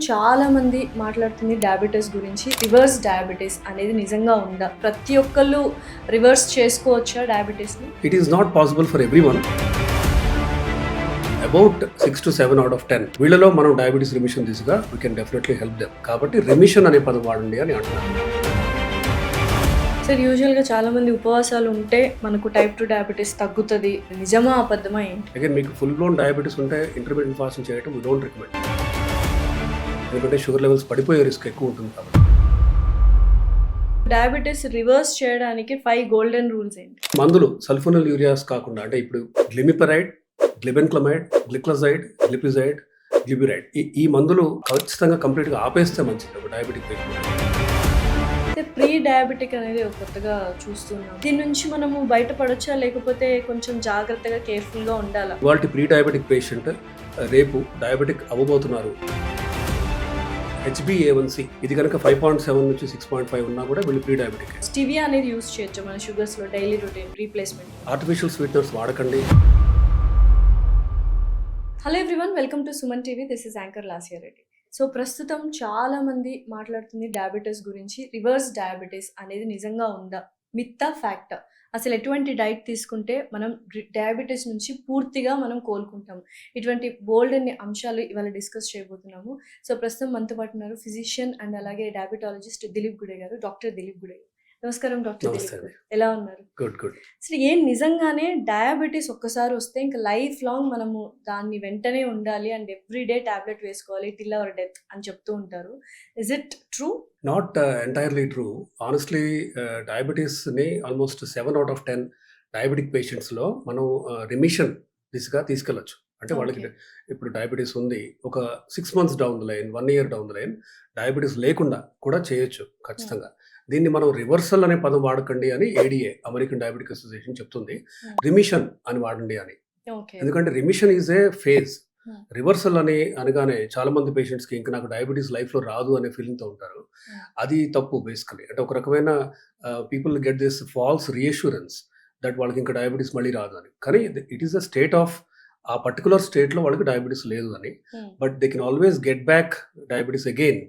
చాలా మంది మాట్లాడుతుంది డయాబెటీస్ గురించి. రివర్స్ డయాబెటీస్ అనేది నిజంగా ఉందా? ప్రతి ఒక్కళ్ళు రివర్స్ చేసుకోవచ్చా డయాబెటీస్‌ని? It is not possible for everyone. About 6 to 7 out of 10 వీళ్ళలో మనం డయాబెటీస్ రిమిషన్ దిశగా we can definitely help them. కాబట్టి రిమిషన్ అనే పదం వాడండి అని అంటున్నాను. సార్ యూజువల్‌గా చాలా మంది ఉపవాసాలు ఉంటే మనకు టైప్ 2 డయాబెటీస్ తగ్గుతది. నిజమా? అబద్ధమా? ఏంటి? అగైన్ మీకు ఫుల్ బ్లోన్ డయాబెటీస్ ఉంటే ఇంటర్మీడియట్ ఫాస్టింగ్ చేయడం we don't recommend. ఎందుకంటే షుగర్ లెవెల్స్ పడిపోయే రిస్క్ ఎక్కువ ఉంటుంది కాబట్టి. డయాబెటీస్ రివర్స్ చేయడానికి 5 గోల్డెన్ రూల్స్ ఏంటి? మందులు సల్ఫోనిల్ యూరియాస్ కాకుండా అంటే ఇప్పుడు గ్లిమిపరైడ్, గ్లిబెన్క్లమైడ్, గ్లిక్లజైడ్, గ్లిపిజైడ్, గ్లిబిరైడ్ ఈ మందులు ఖచ్చితంగా కంప్లీట్గా ఆపేస్తే మంచిది ఒక డయాబెటిక్ పేషెంట్. అయితే ప్రీ డయాబెటిక్ అనేది ఒక కొత్తగా చూస్తున్నాం. దీని నుంచి మనము బయటపడొచ్చా? లేకపోతే కొంచెం జాగ్రత్తగా కేర్ఫుల్గా ఉండాలా? ఇవాళ ప్రీ డయాబెటిక్ పేషెంట్ రేపు డయాబెటిక్ అవ్వబోతున్నారు. HbA1c ఇది కనుక 5.7 నుంచి 6.5 ఉన్నా కూడా వీళ్ళు ప్రీ డయాబెటిక్. స్టివియా అనేది యూజ్ చేయొచ్చు మన షుగర్స్లో daily routine replacement. Artificial sweeteners వాడకండి. Hello everyone, welcome to Suman TV. This is anchor Lasya Reddy. So ప్రస్తుతం చాలా మంది మాట్లాడుతుంది డయాబెటీస్ గురించి. రివర్స్ డయాబెటీస్ అనేది నిజంగా ఉందా? మిత్తా? ఫ్యాక్టా? అసలు ఎటువంటి డైట్ తీసుకుంటే మనం డయాబెటీస్ నుంచి పూర్తిగా మనం కోలుకుంటాము? ఇటువంటి బోల్డ్ అన్ని అంశాలు ఇవాళ డిస్కస్ చేయబోతున్నాము. సో ప్రస్తుతం మనతో పాటు ఉన్నారు ఫిజిషియన్ అండ్ అలాగే డయాబెటాలజిస్ట్ దిలీప్ గుడే గారు. డాక్టర్ దిలీప్ గుడే. నమస్కారం డాక్టర్ దిలీప్ గారు. ఎలా ఉన్నారు? గుడ్. అసలు ఏం నిజంగానే డయాబెటీస్ ఒక్కసారి వస్తే ఇంకా లైఫ్ లాంగ్ మనము దాన్ని వెంటనే ఉండాలి అండ్ ఎవ్రీడే టాబ్లెట్ వేసుకోవాలి టిల్ అవర్ డెత్ అని చెప్తూ ఉంటారు. Is it true? Not entirely true. Honestly డయాబెటీస్ని ఆల్మోస్ట్ 7 out of 10 డయాబెటిక్ పేషెంట్స్లో మనం రిమిషన్ దిశగా తీసుకెళ్ళచ్చు. అంటే వాళ్ళకి ఇప్పుడు డయాబెటీస్ ఉంది, ఒక 6 months down the line, 1 year down the line diabetes లేకుండా కూడా చేయొచ్చు ఖచ్చితంగా. దీన్ని మనం రివర్సల్ అనే పదం వాడకండి అని ADA అమెరికన్ డయాబెటిక్ అసోసియేషన్ చెప్తుంది. రిమిషన్ అని వాడండి అని. ఎందుకంటే remission is a phase. Reversal అని అనగానే చాలా మంది పేషెంట్స్కి ఇంకా నాకు డయాబెటీస్ లైఫ్లో రాదు అనే ఫీలింగ్తో ఉంటారు. అది తప్పు బేసికలీ. అంటే ఒక రకమైన people get this false reassurance that వాళ్ళకి ఇంకా డయాబెటీస్ మళ్ళీ రాదు అని. కానీ it is a state of ఆ పర్టికులర్ స్టేట్లో వాళ్ళకి డయాబెటీస్ లేదు అని. But they can always get back diabetes again.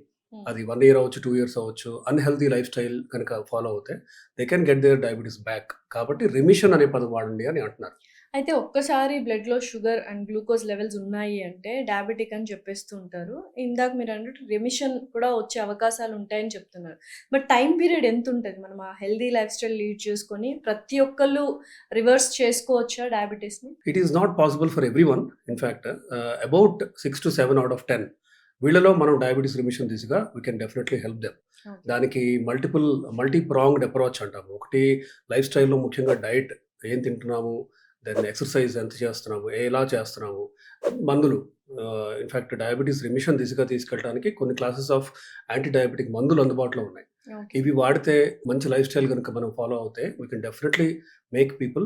అది 1 year అవ్వచ్చు, 2 years అవ్వచ్చు. అన్హెల్తీ లైఫ్ స్టైల్ కనుక ఫాలో అవుతే they can get their diabetes back. కాబట్టి రిమిషన్ అనే పదం వాడండి అని అంటున్నారు. అయితే ఒక్కసారి బ్లడ్లో షుగర్ అండ్ గ్లూకోజ్ లెవెల్స్ ఉన్నాయి అంటే డయాబెటిక్ అని చెప్పేస్తూ ఉంటారు. ఇందాక మీరు అన్నట్టు రెమిషన్ కూడా వచ్చే అవకాశాలు ఉంటాయని చెప్తున్నారు. బట్ టైం పీరియడ్ ఎంత ఉంటుంది? మనం ఆ హెల్దీ లైఫ్ స్టైల్ లీడ్ చేసుకొని ప్రతి ఒక్కళ్ళు రివర్స్ చేసుకోవచ్చా డయాబెటీస్ని? It is not possible for everyone. In fact about 6 to 7 out of 10 వీళ్ళలో మనం డయాబెటీస్ రిమిషన్ దిశగా we can definitely help them. దానికి మల్టీ ప్రాంగ్డ్ అప్రోచ్ అంటాము. ఒకటి లైఫ్ స్టైల్లో ముఖ్యంగా డైట్ ఏం తింటున్నాము, దెన్ ఎక్సర్సైజ్ ఎంత చేస్తున్నాము, ఎలా చేస్తున్నాము, మందులు. ఇన్ఫ్యాక్ట్ డయాబెటీస్ రిమిషన్ దిశగా తీసుకెళ్ళడానికి కొన్ని క్లాసెస్ ఆఫ్ యాంటీ డయాబెటిక్ మందులు అందుబాటులో ఉన్నాయి. ఇవి వాడితే మంచి లైఫ్ స్టైల్ కనుక మనం ఫాలో అవుతే we can definitely make people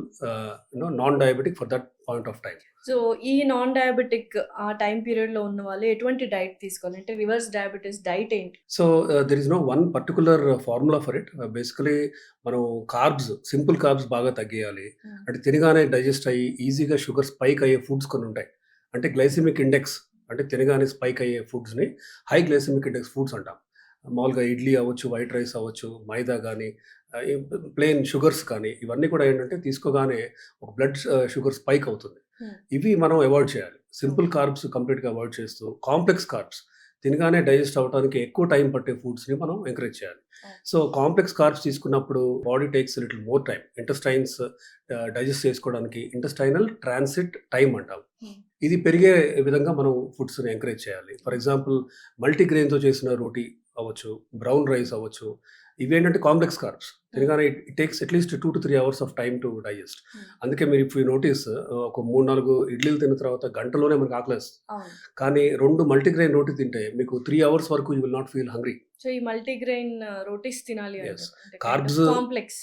non diabetic for that point of time. So ఈ నాన్ డయాబెటిక్ ఆ టైం పీరియడ్లో ఉన్న వాళ్ళు ఎటువంటి డైట్ తీసుకోవాలి? అంటే రివర్స్ డయాబెటీస్ డైట్ ఏంటి? So there is no one particular formula for it. Basically మనం కార్బ్స్, సింపుల్ కార్బ్స్ బాగా తగ్గియాలి. అంటే తినగానే డైజెస్ట్ అయ్యి ఈజీగా షుగర్ స్పైక్ అయ్యే ఫుడ్స్ కొన్ని ఉంటాయి. అంటే గ్లైసిమిక్ ఇండెక్స్ అంటే తినగానే స్పైక్ అయ్యే ఫుడ్స్ని హై గ్లైసిమిక్ ఇండెక్స్ ఫుడ్స్ అంటాం. మామూలుగా ఇడ్లీ అవ్వచ్చు, వైట్ రైస్ అవ్వచ్చు, మైదా కానీ, ప్లెయిన్ షుగర్స్ కానీ, ఇవన్నీ కూడా ఏంటంటే తీసుకోగానే ఒక బ్లడ్ షుగర్ స్పైక్ అవుతుంది. ఇవి మనం అవాయిడ్ చేయాలి. సింపుల్ కార్బ్స్ కంప్లీట్గా అవాయిడ్ చేస్తూ కాంప్లెక్స్ కార్బ్స్ తినగానే డైజెస్ట్ అవ్వడానికి ఎక్కువ టైం పట్టే ఫుడ్స్ని మనం ఎంకరేజ్ చేయాలి. సో కాంప్లెక్స్ కార్బ్స్ తీసుకున్నప్పుడు body takes little more time. Intestines digest చేసుకోవడానికి ఇంటెస్టైనల్ ట్రాన్సిట్ టైం అంటాం. ఇది పెరిగే విధంగా మనం ఫుడ్స్ని ఎంకరేజ్ చేయాలి. ఫర్ ఎగ్జాంపుల్ మల్టీగ్రెయిన్తో చేసిన రోటీ అవ్వచ్చు, బ్రౌన్ రైస్ అవ్వచ్చు. ఇవేంటంటే కాంప్లెక్స్ కార్బ్స్ తినగానే it takes at least 2 to 3 hours of time to digest. అందుకే మీరు ఇప్పుడు నోటీస్ ఒక 3-4 ఇడ్లీలు తిన్న తర్వాత గంటలోనే మనకు ఆకలేస్తుంది. కానీ 2 మల్టీగ్రెయిన్ రోటీ తింటే మీకు 3 hours వరకు you will not feel hungry. So ఈ మల్టీగ్రెయిన్ రోటీస్ తినాలి. కార్బ్స్ కాంప్లెక్స్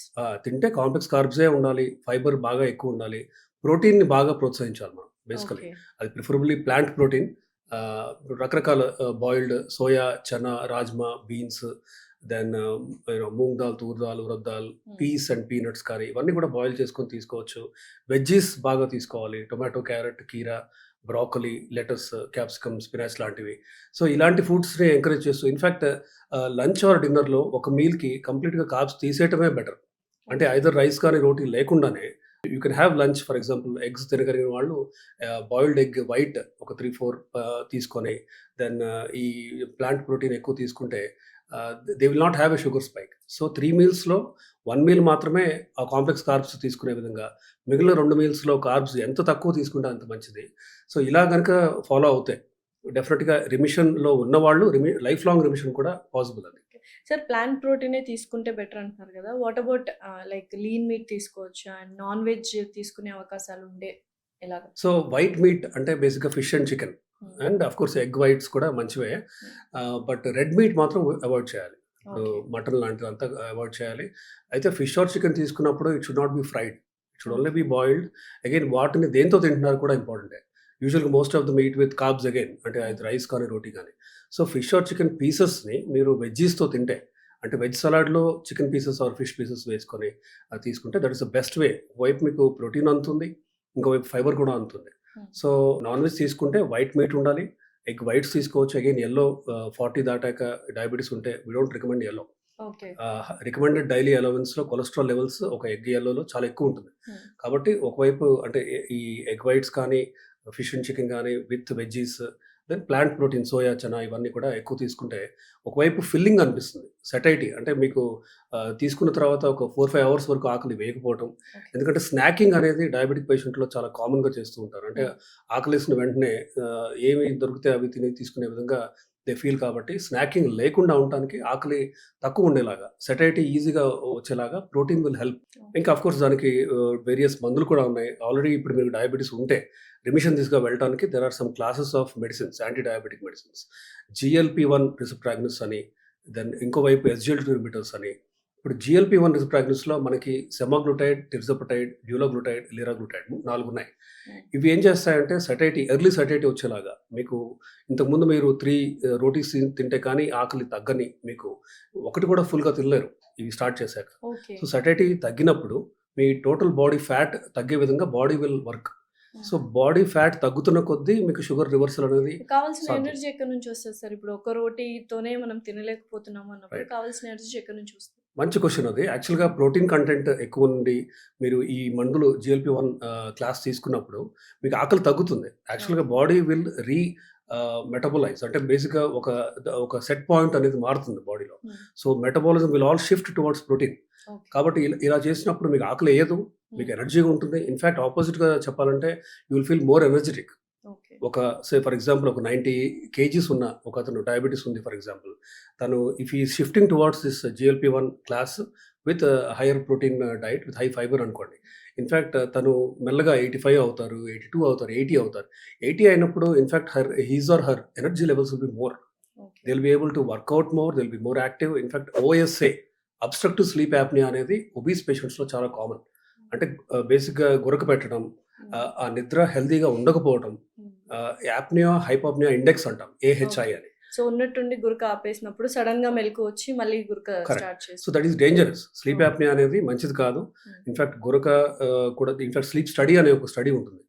తింటే కాంప్లెక్స్ కార్బ్సే ఉండాలి, ఫైబర్ బాగా ఎక్కువ ఉండాలి, ప్రోటీన్ని బాగా ప్రోత్సహించాలి మనం బేసికలీ. అది ప్రిఫరబుల్లీ ప్లాంట్ ప్రోటీన్. రకరకాల boiled soya, chana, rajma, beans, then moong dal, toor dal, urad dal, peas and peanuts curry ఇవన్నీ కూడా బాయిల్ చేసుకొని తీసుకోవచ్చు. వెజ్జీస్ బాగా తీసుకోవాలి. టొమాటో, క్యారెట్, కీరా, బ్రాకలీ, లెటస్, క్యాప్సికమ్, స్పినాచ్ లాంటివి. సో ఇలాంటి ఫుడ్స్‌ని ఎంకరేజ్ చేస్తూ ఇన్‌ఫాక్ట్ లంచ్ ఆర్ డిన్నర్‌లో ఒక మీల్‌కి కంప్లీట్‌గా కార్బ్స్ తీసేయటమే బెటర్. అంటే ఐదర్ రైస్ కానీ, రోటీ లేకుండానే you can have lunch. For example eggs తినగలిగిన వాళ్ళు బాయిల్డ్ ఎగ్ వైట్ ఒక 3, 4 తీసుకొని దెన్ ఈ ప్లాంట్ ప్రోటీన్ ఎక్కువ తీసుకుంటే they will not have a sugar spike. So 3 మీల్స్‌లో 1 meal మాత్రమే ఆ కాంప్లెక్స్ కార్బ్స్ తీసుకునే విధంగా, మిగిలిన 2 మీల్స్‌లో కార్బ్స్ ఎంత తక్కువ తీసుకుంటే అంత మంచిది. సో ఇలా గనక ఫాలో అవుతే డెఫినిట్‌గా రిమిషన్‌లో ఉన్నవాళ్ళు లైఫ్ లాంగ్ రిమిషన్ కూడా పాసిబుల్ అది. సార్ ప్లాంట్ ప్రోటీనే తీసుకుంటే బెటర్ అంటున్నారు కదా! What about like lean meet తీసుకోవచ్చా? అండ్ నాన్ వెజ్ తీసుకునే అవకాశాలు ఉండే ఎలాగా? సో వైట్ మీట్ అంటే బేసిక్‌గా fish and chicken and of course egg whites కూడా మంచివే. బట్ రెడ్ మీట్ మాత్రం అవాయిడ్ చేయాలి. ఇప్పుడు ఓకే. మటన్ లాంటిదంతా అవాయిడ్ చేయాలి. అయితే ఫిష్ ఆర్ చికెన్ తీసుకున్నప్పుడు it should not be fried. It should only B boiled. Again వాటిని దేనితో తింటున్నారు కూడా ఇంపార్టెంటే. యూజువల్‌గా most of the meat with carbs again అంటే అది రైస్ కానీ, రోటీ కానీ. సో ఫిష్ ఆర్ చికెన్ పీసెస్‌ని మీరు వెజ్జీస్‌తో తింటే అంటే వెజ్ సలాడ్‌లో chicken pieces or fish pieces వేసుకొని తీసుకుంటే that is the best way. ఒకవైపు మీకు ప్రోటీన్ అందుతుంది. ఇంకోవైపు ఫైబర్ కూడా అందుతుంది. సో నాన్ వెజ్ తీసుకుంటే వైట్ మీట్ ఉండాలి. ఎగ్ వైట్స్ తీసుకోవచ్చు. అగైన్ యెల్లో 40 దాటాక డయాబెటిస్ ఉంటే we don't recommend yellow. Okay. Recommended daily అలవెన్స్‌లో కొలెస్ట్రాల్ లెవెల్స్ ఒక ఎగ్ యెల్లోలో చాలా ఎక్కువ ఉంటుంది. కాబట్టి ఒకవైపు అంటే ఈ ఎగ్ వైట్స్ కానీ, ఫిష్ అండ్ చికెన్ కానీ with veggies then plant protein soya, chana ఇవన్నీ కూడా ఎక్కువ తీసుకుంటే ఒకవైపు ఫిల్లింగ్ అనిపిస్తుంది. సటైటీ అంటే మీకు తీసుకున్న తర్వాత ఒక 4, 5 అవర్స్ వరకు ఆకలి వేయకపోవటం. ఎందుకంటే స్నాకింగ్ అనేది డయాబెటిక్ పేషెంట్‌లో చాలా కామన్‌గా చేస్తూ ఉంటారు. అంటే ఆకలేసిన వెంటనే ఏమి దొరికితే అవి తీసుకునే విధంగా దే ఫీల్ కాబట్టి స్నాకింగ్ లేకుండా ఉండటానికి ఆకలి తక్కువ ఉండేలాగా సటైటీ ఈజీగా వచ్చేలాగా ప్రోటీన్ విల్ హెల్ప్. ఇంకా ఆఫ్ కోర్స్ దానికి వేరియస్ మందులు కూడా ఉన్నాయి. ఆల్రెడీ ఇప్పుడు మీకు డయాబెటిస్ ఉంటే రిమిషన్ దిశగా వెళ్ళడానికి there are some classes of medicines, anti diabetic medicines. GLP-1 receptor agonist అని, దెన్ ఇంకోవైపు SGLT2 ఇన్హిబిటర్స్ అని. ఇప్పుడు GLP-1 రిసెప్టర్ అగనిస్ట్‌లో మనకి సెమాగ్లూటైడ్, తిర్జపటైడ్, డ్యూలాగ్లూటైడ్, లిరాగ్లూటైడ్ 4 ఉన్నాయి. ఇవి ఏం చేస్తాయంటే ఎర్లీ సటైటీ వచ్చేలాగా మీకు ఇంతకుముందు మీరు 3 రోటీస్ తింటే కానీ ఆకలి తగ్గని మీకు ఒకటి కూడా ఫుల్‌గా తినలేరు ఇవి స్టార్ట్ చేశాక. ఓకే. సో సటైటీ తగ్గినప్పుడు మీ టోటల్ బాడీ ఫ్యాట్ తగ్గే విధంగా body will work. So body fat తగ్గుతున్న కొద్దీ మీకు షుగర్ రివర్సల్ అనేది కావాల్సిన సాధ్యం. ఎనర్జీ ఎక్కడి నుంచి వస్తది సార్? ఇప్పుడు ఒక రోటీతోనే మనం తినలేకపోతున్నాము అన్నప్పుడు రైట్. కావాల్సిన ఎనర్జీ ఎక్కడి నుంచి వస్తుంది? మంచి క్వెషన్ అది. యాక్చువల్‌గా ప్రోటీన్ కంటెంట్ ఎక్కువ ఉండి మీరు ఈ మందులు GLP-1 క్లాస్ తీసుకున్నప్పుడు మీకు ఆకలి తగ్గుతుంది. యాక్చువల్‌గా బాడీ విల్ మెటబోలైజ్ అంటే బేసిక్‌గా ఒక సెట్ పాయింట్ అనేది మారుతుంది బాడీలో. So metabolism will all shift towards protein. Okay. కాబట్టి ఇలా చేసినప్పుడు మీకు ఆకలి ఎయ్యదు. మీకు ఎనర్జీగా ఉంటుంది. ఇన్‌ఫాక్ట్ ఆపోజిట్‌గా చెప్పాలంటే you will feel more energetic. Okay. For example ఒక 90 కేజీస్ ఉన్న ఒకతను డయాబెటిస్ ఉంది ఫర్ ఎగ్జాంపుల్. తను if he is shifting towards this GLP-1 class with higher protein diet with high fibre అనుకోండి. ఇన్‌ఫాక్ట్ తను మెల్లగా 85 అవుతారు, 82 అవుతారు, 80 అవుతారు. 80 అయినప్పుడు in fact his or her energy levels will be more. Okay. They will be able to work out more. They will be more active. In fact OSA obstructive sleep apnea అనేది obese పేషెంట్స్‌లో చాలా కామన్. అంటే బేసిక్‌గా గురక పెట్టడం, ఆ నిద్ర హెల్తీగా ఉండకపోవడం, యాప్నియా, హైపోప్నియా ఇండెక్స్ అంటాం AHI అని. సో ఉన్నట్టుండి గురక ఆపేసినప్పుడు సడెన్‌గా మెలుకువ వచ్చి మళ్ళీ గురక కరెక్ట్. స్టార్ట్ సో చేస్తుంది. That is dangerous. Sleep apnea అనేది మంచిది కాదు. ఇన్‌ఫాక్ట్ గురక కూడా ఇన్‌ఫాక్ట్ స్లీప్ స్టడీ అనే ఒక స్టడీ ఉంటుంది.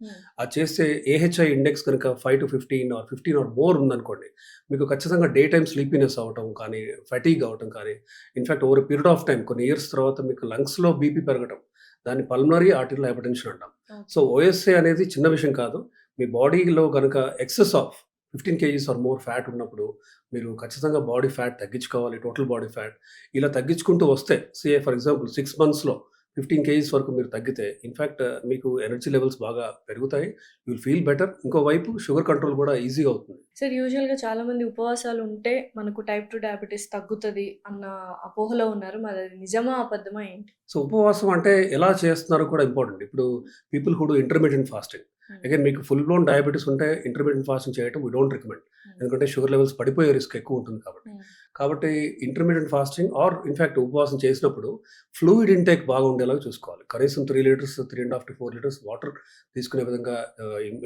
అది చేస్తే AHI ఇండెక్స్ కనుక 5-15 ఆర్ 15 ఆర్ మోర్ ఉందనుకోండి, మీకు ఖచ్చితంగా డే టైమ్ స్లీపీనెస్ అవ్వటం కానీ, ఫటీగ్ అవ్వటం కానీ, in fact over a period of time కొన్ని ఇయర్స్ తర్వాత మీకు లంగ్స్‌లో బీపీ పెరగటం, దాన్ని పల్మనరీ ఆర్టీరియల్ హైపర్‌టెన్షన్ అంటాం. సో OSA అనేది చిన్న విషయం కాదు. మీ బాడీలో గనుక excess of 15 kgs or more fat ఉన్నప్పుడు మీరు ఖచ్చితంగా బాడీ ఫ్యాట్ తగ్గించుకోవాలి. టోటల్ బాడీ ఫ్యాట్ ఇలా తగ్గించుకుంటూ వస్తే ఫర్ ఎగ్జాంపుల్ 6 మంత్స్‌లో 15 కేజీస్ వరకు మీరు తగ్గితే ఇన్‌ఫాక్ట్ మీకు ఎనర్జీ లెవెల్స్ బాగా పెరుగుతాయి. You will feel better. ఇంకోవైపు షుగర్ కంట్రోల్ కూడా ఈజీగా అవుతుంది. సార్ యూజువల్‌గా చాలామంది ఉపవాసాలు ఉంటే మనకు టైప్ 2 డయాబెటిస్ తగ్గుతది అన్న అపోహలో ఉన్నారు. మరి అది నిజమా? అబద్ధమా? ఏంటి? సో ఉపవాసం అంటే ఎలా చేస్తున్నారో కూడా ఇంపార్టెంట్. ఇప్పుడు people who do intermittent fasting. Again మీకు ఫుల్ బ్లోన్ డయాబెటిస్ ఉంటే ఇంటర్మిటెంట్ ఫాస్టింగ్ చేయటం వి డోంట్ రికమెండ్. ఎందుకంటే షుగర్ లెవెల్స్ పడిపోయే రిస్క్ ఎక్కువ ఉంటుంది కాబట్టి. కాబట్టి ఇంటర్మిటెంట్ ఫాస్టింగ్ ఆర్ ఇన్‌ఫాక్ట్ ఉపవాసం చేసినప్పుడు ఫ్లూయిడ్ ఇంటేక్ బాగా ఉండేలాగా చూసుకోవాలి. కనీసం 3 లీటర్స్, 3.5-4 లీటర్స్ వాటర్ తీసుకునే విధంగా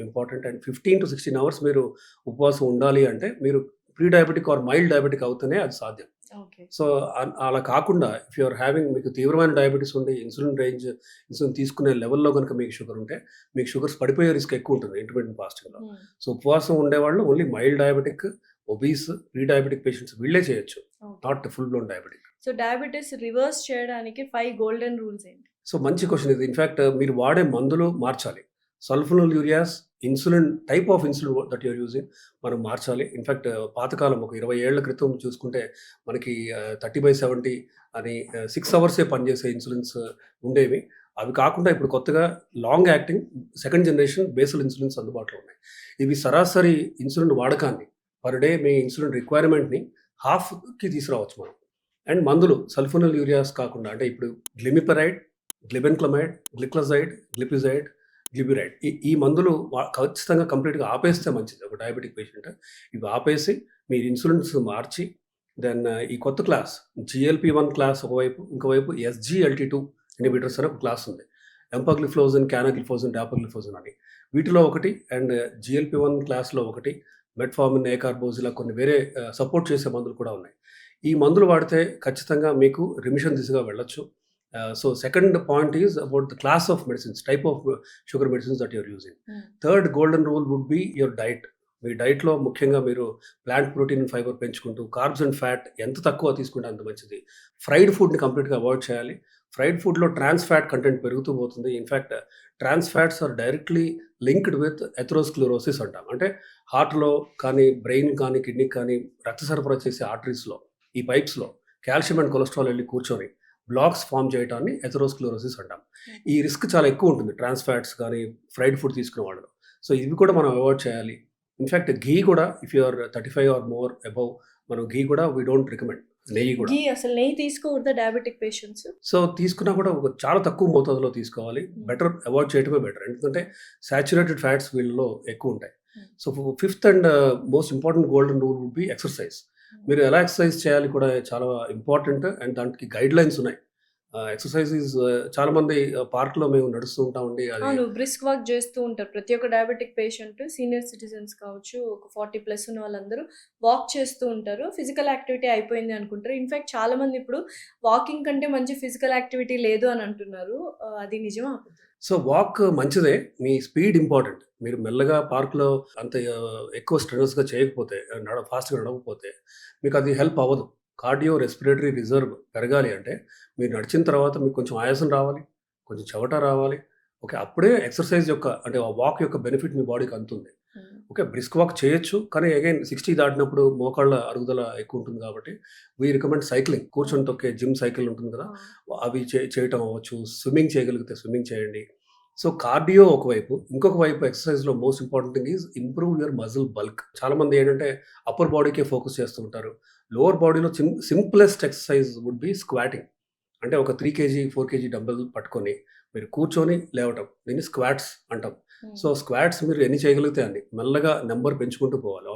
ఇంపార్టెంట్. అండ్ 15-16 అవర్స్ మీరు ఉపవాసం ఉండాలి అంటే మీరు pre diabetic or mild diabetic అవుతేనే అది సాధ్యం. ఓకే. సో, అలా కాకుండా ఇఫ్ యూ ఆర్ హ్యావింగ్ మీకు తీవ్రమైన డయాబెటిస్ ఉండి ఇన్సులిన్ తీసుకునే లెవెల్‌లో గనుక మీకు షుగర్ ఉంటే, మీకు షుగర్స్ పడిపోయే రిస్క్ ఎక్కువ ఉంటుంది ఇంటర్మిటెంట్ ఫాస్టింగ్‌లో. హ్మ్. సో, ఉపవాసం ఉండేవాళ్ళు only mild diabetic, obese, pre diabetic patients వీళ్ళే చేయొచ్చు. Okay. Not full blown diabetic. So, diabetes reverse చేయడానికి 5 గోల్డెన్ రూల్స్ ఏంటి? సో, మంచి క్వెషన్ ఇది. ఇన్‌ఫాక్ట్ మీరు వాడే మందులు మార్చాలి. Sulphonylureas, insulin type of insulin that you are using మనం మార్చాలి. ఇన్‌ఫాక్ట్ పాతకాలం ఒక 20 ఏళ్ల క్రితం చూసుకుంటే మనకి 30/70 అని 6 అవర్సే పనిచేసే ఇన్సులిన్స్ ఉండేవి. అవి కాకుండా ఇప్పుడు కొత్తగా long acting second generation basal insulins అందుబాటులో ఉన్నాయి. ఇవి సరాసరి ఇన్సులిన్ వాడకాన్ని పర్ డే మీ ఇన్సులిన్ రిక్వైర్మెంట్‌ని హాఫ్‌కి తీసుకురావచ్చు మనం. అండ్ మందులు సల్ఫోనోల్యూరియాస్ కాకుండా అంటే ఇప్పుడు గ్లిమిపరైడ్, గ్లిబెన్క్లమైడ్, గ్లిక్లజైడ్, గ్లిపిజైడ్, గ్లిబిరైడ్ ఈ మందులు ఖచ్చితంగా కంప్లీట్‌గా ఆపేస్తే మంచిది ఒక డయాబెటిక్ పేషెంట్. ఇవి ఆపేసి మీరు ఇన్సులిన్స్ మార్చి దెన్ ఈ కొత్త క్లాస్ జీఎల్పీ-1 క్లాస్ ఒకవైపు, ఇంకోవైపు ఎస్జీఎల్టీ-2 ఇన్హిబిటర్స్ అని ఒక క్లాస్ ఉంది. ఎంపగ్లిఫ్లోజిన్, క్యానగ్లిఫోజిన్, డాపగ్లిఫోజిన్ అని. వీటిలో ఒకటి అండ్ జీఎల్పీ-1 క్లాస్‌లో ఒకటి మెట్ఫార్మిన్, ఏకార్బోజ్ ఇలా కొన్ని వేరే సపోర్ట్ చేసే మందులు కూడా ఉన్నాయి. ఈ మందులు వాడితే ఖచ్చితంగా మీకు రిమిషన్ దిశగా వెళ్ళొచ్చు. So, second point is about the class of medicines, type of sugar medicines that you are using. Hmm. Third golden rule would be your diet. మీ డైట్‌లో ముఖ్యంగా మీరు ప్లాంట్ ప్రోటీన్ అండ్ ఫైబర్ పెంచుకుంటూ, కార్బ్స్ అండ్ ఫ్యాట్ ఎంత తక్కువ తీసుకుంటే అంత మంచిది. ఫ్రైడ్ ఫుడ్‌ని కంప్లీట్‌గా అవాయిడ్ చేయాలి. ఫ్రైడ్ ఫుడ్‌లో ట్రాన్స్ ఫ్యాట్ కంటెంట్ పెరుగుతూ పోతుంది. In fact trans fats are directly linked with atherosclerosis అంటాం. అంటే హార్ట్‌లో కానీ, బ్రెయిన్ కానీ, కిడ్నీకి కానీ రక్త సరఫరా చేసే ఆర్టరీస్‌లో, ఈ పైప్స్‌లో కాల్షియం అండ్ కొలెస్ట్రాల్ వెళ్లి కూర్చొని బ్లాక్స్ ఫార్మ్ చేయటాన్ని ఎథెరోస్క్లెరోసిస్ అంటాం. ఈ రిస్క్ చాలా ఎక్కువ ఉంటుంది ట్రాన్స్ ఫ్యాట్స్ కానీ, ఫ్రైడ్ ఫుడ్ తీసుకునే వాళ్ళలో. సో, ఇవి కూడా మనం అవాయిడ్ చేయాలి. ఇన్‌ఫాక్ట్ ఘీ కూడా if you are 35 or more above మనం ఘీ కూడా వి డోంట్ రికమెండ్. నెయ్యి కూడా. అసలు నెయ్యి తీసుకోకూడదా డయాబెటిక్ పేషెంట్స్? సో, తీసుకున్నా కూడా ఒక చాలా తక్కువ మోతాదులో తీసుకోవాలి. బెటర్ అవాయిడ్ చేయడమే బెటర్. ఎందుకంటే సాచురేటెడ్ ఫ్యాట్స్ వీళ్ళలో ఎక్కువ ఉంటాయి. So, fifth and most important golden rule would be exercise. మీరు ఎలా ఎక్సర్సైజ్ చేయాలి కూడా చాలా ఇంపార్టెంట్ అండ్ దానికి గైడ్‌లైన్స్ ఉన్నాయి. ఎక్సర్సైజ్ ఈజ్ చాలామంది పార్క్‌లో మేము నడుస్తూ ఉంటామండి. అది అవును. బ్రిస్క్ వాక్ చేస్తూ ఉంటారు. ప్రతి ఒక్క డయాబెటిక్ పేషెంట్ సీనియర్ సిటిజన్స్ కావచ్చు, ఒక 40+ ఉన్న వాళ్ళందరూ వాక్ చేస్తూ ఉంటారు. ఫిజికల్ యాక్టివిటీ అయిపోయింది అనుకుంటారు. ఇన్‌ఫాక్ట్ చాలామంది ఇప్పుడు వాకింగ్ కంటే మంచి ఫిజికల్ యాక్టివిటీ లేదు అని అంటున్నారు. అది నిజమా? సో, వాక్ మంచిదే. మీ స్పీడ్ ఇంపార్టెంట్. మీరు మెల్లగా పార్క్‌లో అంత ఎక్కువ స్ట్రెనస్‌గా చేయకపోతే, ఫాస్ట్‌గా నడవకపోతే మీకు అది హెల్ప్ అవ్వదు. కార్డియో రెస్పిరేటరీ రిజర్వ్ పెరగాలి అంటే మీరు నడిచిన తర్వాత మీకు కొంచెం ఆయాసం రావాలి, కొంచెం చెమట రావాలి. ఓకే. అప్పుడే ఎక్సర్సైజ్ యొక్క అంటే ఆ వాక్ యొక్క బెనిఫిట్ మీ బాడీకి అందుతుంది. ఓకే. బ్రిస్క్ వాక్ చేయొచ్చు. కానీ అగైన్ 60 దాటినప్పుడు మోకాళ్ళ అరుగుదల ఎక్కువ ఉంటుంది కాబట్టి వి రికమెండ్ సైక్లింగ్. కూర్చొని తొక్కే జిమ్ సైకిల్ ఉంటుంది కదా! అవి చేయటం అవ్వచ్చు. స్విమ్మింగ్ చేయగలిగితే స్విమ్మింగ్ చేయండి. సో, కార్డియో ఒకవైపు, ఇంకొక వైపు ఎక్సర్సైజ్‌లో most important thing is improve your muscle bulk. చాలామంది ఏంటంటే అప్పర్ బాడీకే ఫోకస్ చేస్తూ ఉంటారు. లోవర్ బాడీలో simplest exercise would be squatting. అంటే ఒక 3 కేజీ, 4 కేజీ డంబెల్ పట్టుకొని మీరు కూర్చొని లేవటం. దీన్ని స్క్వాట్స్ అంటాం. సో, స్క్వాట్స్ మీరు ఎన్ని చేయగలిగితే అన్ని. మెల్లగా నంబర్ పెంచుకుంటూ పోవాలి.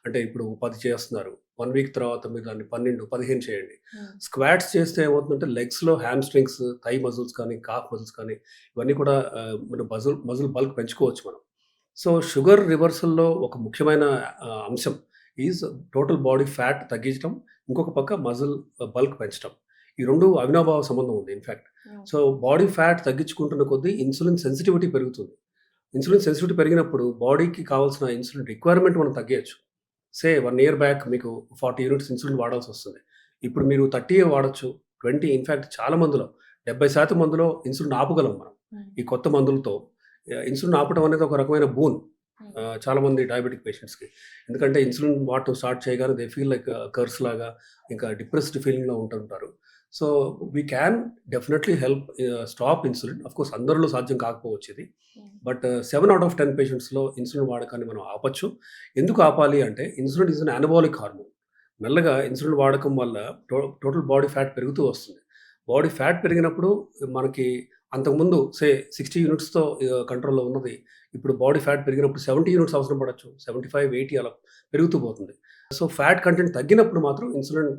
అంటే ఇప్పుడు 10 చేస్తున్నారు. 1 వీక్ తర్వాత మీరు దాన్ని 12, 15 చేయండి. స్క్వాట్స్ చేస్తే ఏమవుతుందంటే లెగ్స్‌లో హామ్‌స్ట్రింగ్స్, థై మజిల్స్ కానీ, కాఫ్ మజిల్స్ కానీ ఇవన్నీ కూడా మన మజిల్ బల్క్ పెంచుకోవచ్చు మనం. సో, షుగర్ రివర్సల్‌లో ఒక ముఖ్యమైన అంశం ఈజ్ టోటల్ బాడీ ఫ్యాట్ తగ్గించడం. ఇంకొక పక్క మజిల్ బల్క్ పెంచడం. ఈ 2 అవినాభావ సంబంధం ఉంది ఇన్‌ఫాక్ట్. సో, బాడీ ఫ్యాట్ తగ్గించుకుంటున్న కొద్దీ ఇన్సులిన్ సెన్సిటివిటీ పెరుగుతుంది. ఇన్సులిన్ సెన్సిటివిటీ పెరిగినప్పుడు బాడీకి కావాల్సిన ఇన్సులిన్ రిక్వైర్మెంట్ మనం తగ్గేయొచ్చు. 1 ఇయర్ బ్యాక్ మీకు 40 యూనిట్స్ ఇన్సులిన్ వాడాల్సొస్తుంది. ఇప్పుడు మీరు 30 వాడొచ్చు. 20 ఇన్‌ఫాక్ట్ చాలా మందిలో 70% మందిలో ఇన్సులిన్ ఆపగలం మనం. ఈ కొత్త మందులతో ఇన్సులిన్ ఆపడం అనేది ఒక రకమైన బూన్. చాలామంది డయాబెటిక్ పేషెంట్స్‌కి. ఎందుకంటే ఇన్సులిన్ వాడటం స్టార్ట్ చేయగానే దే ఫీల్ లైక్ కర్స్ లాగా ఇంకా డిప్రెస్డ్ ఫీలింగ్‌లో ఉంటుంటారు. So, we can definitely help stop insulin. Of course అందరిలో సాధ్యం కాకపోవచ్చు ఇది. బట్ 7 ఔట్ ఆఫ్ 10 పేషెంట్స్‌లో ఇన్సులిన్ వాడకాన్ని మనం ఆపొచ్చు. ఎందుకు ఆపాలి అంటే insulin is an anabolic hormone. మెల్లగా ఇన్సులిన్ వాడకం వల్ల టోటల్ బాడీ ఫ్యాట్ పెరుగుతూ వస్తుంది. బాడీ ఫ్యాట్ పెరిగినప్పుడు మనకి అంతకుముందు 60 యూనిట్స్‌తో కంట్రోల్‌లో ఉన్నది ఇప్పుడు బాడీ ఫ్యాట్ పెరిగినప్పుడు 70 యూనిట్స్ అవసరం పడొచ్చు. 75, 80 అలా పెరుగుతూ పోతుంది. సో, ఫ్యాట్ కంటెంట్ తగ్గినప్పుడు మాత్రం ఇన్సులిన్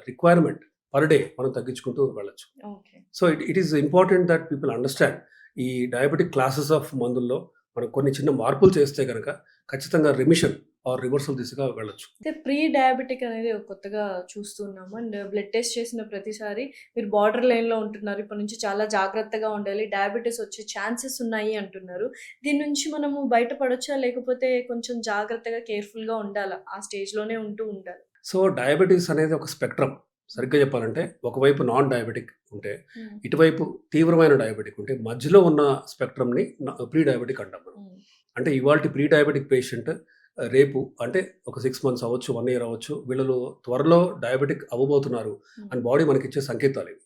రిక్వైర్మెంట్ పర్ డే మనం తగ్గించుకుంటూ వెళ్ళొచ్చు. Okay. So, it is important that people understand. ఈ డయాబెటిక్ క్లాసెస్ ఆఫ్ మందుల్లో మనం కొన్ని చిన్న మార్పులు చేస్తే గనక ఖచ్చితంగా రిమిషన్ ఆర్ రివర్సల్ దిశగా వెళ్ళొచ్చు. అయితే ప్రీ డయాబెటిక్ అనేది ఒక కొత్తగా చూస్తున్నాము. అండ్ బ్లడ్ టెస్ట్ చేసిన ప్రతిసారి మీరు బార్డర్ లైన్‌లో ఉంటున్నారు. ఇప్పటి నుంచి చాలా జాగ్రత్తగా ఉండాలి. డయాబెటిస్ వచ్చే ఛాన్సెస్ ఉన్నాయి అంటున్నారు. దీని నుంచి మనము బయటపడొచ్చా? లేకపోతే కొంచెం జాగ్రత్తగా కేర్‌ఫుల్‌గా ఉండాలా? ఆ స్టేజ్‌లోనే ఉండాలా? సో, డయాబెటిస్ అనేది ఒక స్పెక్ట్రమ్. సరిగ్గా చెప్పాలంటే ఒకవైపు నాన్ డయాబెటిక్ ఉంటే, హ్మ్. ఇటువైపు తీవ్రమైన డయాబెటిక్ ఉంటే, మధ్యలో ఉన్న స్పెక్ట్రమ్‌ని ప్రీ డయాబెటిక్ అంటాం మనం. హ్మ్. అంటే ఇవాల్టి ప్రీ డయాబెటిక్ పేషెంట్ రేపు అంటే ఒక 6 మంత్స్ అవ్వచ్చు, 1 ఇయర్ అవ్వచ్చు. వీళ్ళలో త్వరలో డయాబెటిక్ అవ్వబోతున్నారు హ్మ్. అని బాడీ మనకిచ్చే సంకేతాలివి.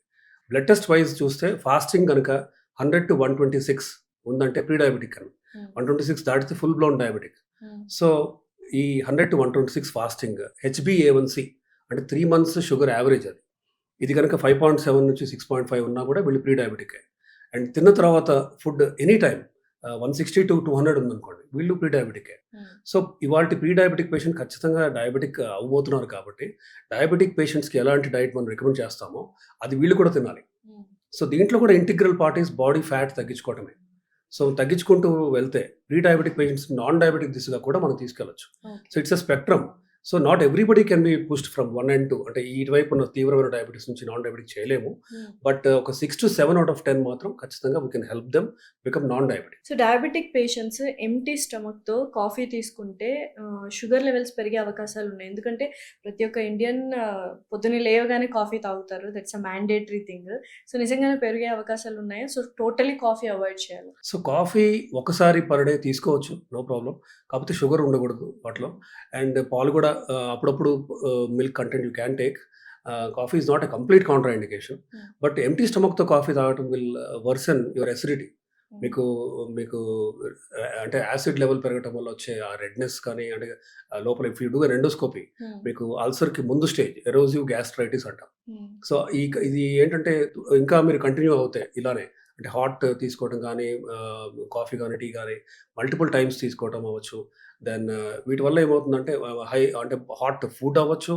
బ్లడ్ టెస్ట్ వైస్ చూస్తే ఫాస్టింగ్ గనక 100-126 ఉందంటే ప్రీ డయాబెటిక్ అని. హ్మ్. 126 దాటితే ఫుల్ బ్లౌన్ డయాబెటిక్. హ్మ్. సో, ఈ 100-126 ఫాస్టింగ్ హెచ్‌బీఏ1సి అంటే 3 మంత్స్ షుగర్ యావరేజ్ అది. ఇది గనక 5.7-6.5 ఉన్నా కూడా వీళ్ళు ప్రీ డయాబెటికే. అండ్ తిన్న తర్వాత ఫుడ్ ఎనీ టైమ్ 160-200 ఉందనుకోండి. వీళ్ళు ప్రీ డయాబెటికే. హ్మ్. సో, ఇవాల్టి ప్రీ డయాబెటిక్ పేషెంట్ ఖచ్చితంగా డయాబెటిక్ అవ్వబోతున్నారు కాబట్టి, డయాబెటిక్ పేషెంట్స్‌కి ఎలాంటి డైట్ మనం రికమెండ్ చేస్తామో, అది వీళ్ళు కూడా తినాలి. హ్మ్. సో, దీంట్లో కూడా integral part is body fat తగ్గించుకోవటమే. సో, తగ్గించుకుంటూ వెళ్తే pre diabetic patients non diabetic దిశగా కూడా మనం తీసుకెళ్ళొచ్చు. So, okay. It's a spectrum. So, not everybody can be pushed from 1 and 2 అంటే ఇటువైపు ఉన్న తీవ్రమైన డయాబెటిస్ నుంచి నాన్ డయాబెటిక్ చేయలేము. హ్మ్. బట్ ఒక 6-7 ఔట్ ఆఫ్ 10 మాత్రం ఖచ్చితంగా we can help them become non diabetic. So, diabetic patients empty స్టమక్‌తో కాఫీ తీసుకుంటే షుగర్ లెవెల్స్ పెరిగే అవకాశాలున్నాయి. ఎందుకంటే ప్రతి ఒక్క ఇండియన్ పొద్దున్నే లేవగానే కాఫీ తాగుతారు. That's a mandatory thing. So, నిజంగానే పెరిగే అవకాశాలున్నాయా? సో, టోటల్లీ కాఫీ అవాయిడ్ చేయాలా? సో, కాఫీ ఒకసారి పర్ డే తీసుకోవచ్చు. No problem. కాకపోతే షుగర్ ఉండకూడదు వాటిలో. అండ్ పాలు కూడా అప్పుడప్పుడు milk content you can take. Coffee is not a complete contraindication. Hmm. But empty స్టమక్‌తో కాఫీ తాగటం will worsen your acidity. Hmm. మీకు మీకు అంటే యాసిడ్ లెవెల్ పెరగటం వల్ల వచ్చే ఆ రెడ్‌నెస్ కానీ అంటే లోపల if you do an endoscopy hmm. మీకు అల్సర్‌కి ముందు స్టేజ్ ఎరోసివ్ గ్యాస్ట్రైటిస్ అంటాం. హ్మ్. సో, ఇది ఏంటంటే ఇంకా మీరు కంటిన్యూ అవుతాయి ఇలానే. అంటే హాట్ తీసుకోవడం గానీ, కాఫీ గానీ, టీ గానీ మల్టిపుల్ టైమ్స్ తీసుకోవటం అవ్వచ్చు. దెన్ వీటి వల్ల ఏమవుతుందంటే అంటే హాట్ ఫుడ్ అవ్వచ్చు.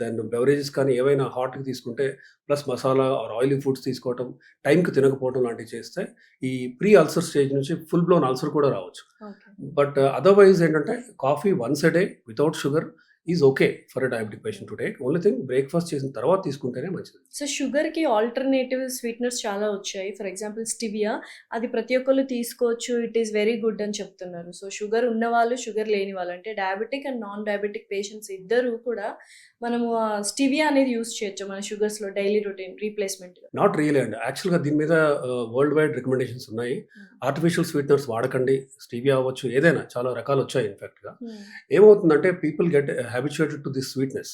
దెన్ బెవరేజెస్ కానీ ఏవైనా హాట్‌గా తీసుకుంటే plus masala or oily foods తీసుకోవటం, టైంకి తినకపోవడం లాంటివి చేస్తే ఈ ప్రీ అల్సర్ స్టేజ్ నుంచి ఫుల్ బ్లోన్ అల్సర్ కూడా రావచ్చు. ఓకే. బట్ అదర్‌వైజ్ ఏంటంటే coffee once a day without sugar is okay for a diabetic patient to take. Only thing breakfast చేసిన తర్వాత తీసుకుంటేనే మంచిది. సో, షుగర్‌కి ఆల్టర్‌నేటివ్ స్వీటనర్స్ చాలా వచ్చాయి. For example stevia. అది ప్రతి ఒక్కళ్ళు తీసుకోవచ్చు. ఇట్ ఈస్ వెరీ గుడ్ అని చెప్తున్నారు. సో, షుగర్ ఉన్నవాళ్ళు, షుగర్ లేని వాళ్ళు అంటే diabetic and non diabetic patients ఇద్దరూ కూడా మనము స్టివియా అనేది యూజ్ చేయొచ్చు మన షుగర్స్‌లో డైలీ రొటీన్ రీప్లేస్‌మెంట్‌గా. నాట్ రియలీ అండి. యాక్చువల్‌గా దీని మీద వరల్డ్ వైడ్ రికమెండేషన్స్ ఉన్నాయి. హ్మ్. Artificial sweeteners వాడకండి. స్టీవియా అవ్వచ్చు, ఏదైనా చాలా రకాలొచ్చాయి ఇన్‌ఫాక్ట్‌గా. హ్మ్. ఏమవుతుందంటే people get habituated to this sweetness.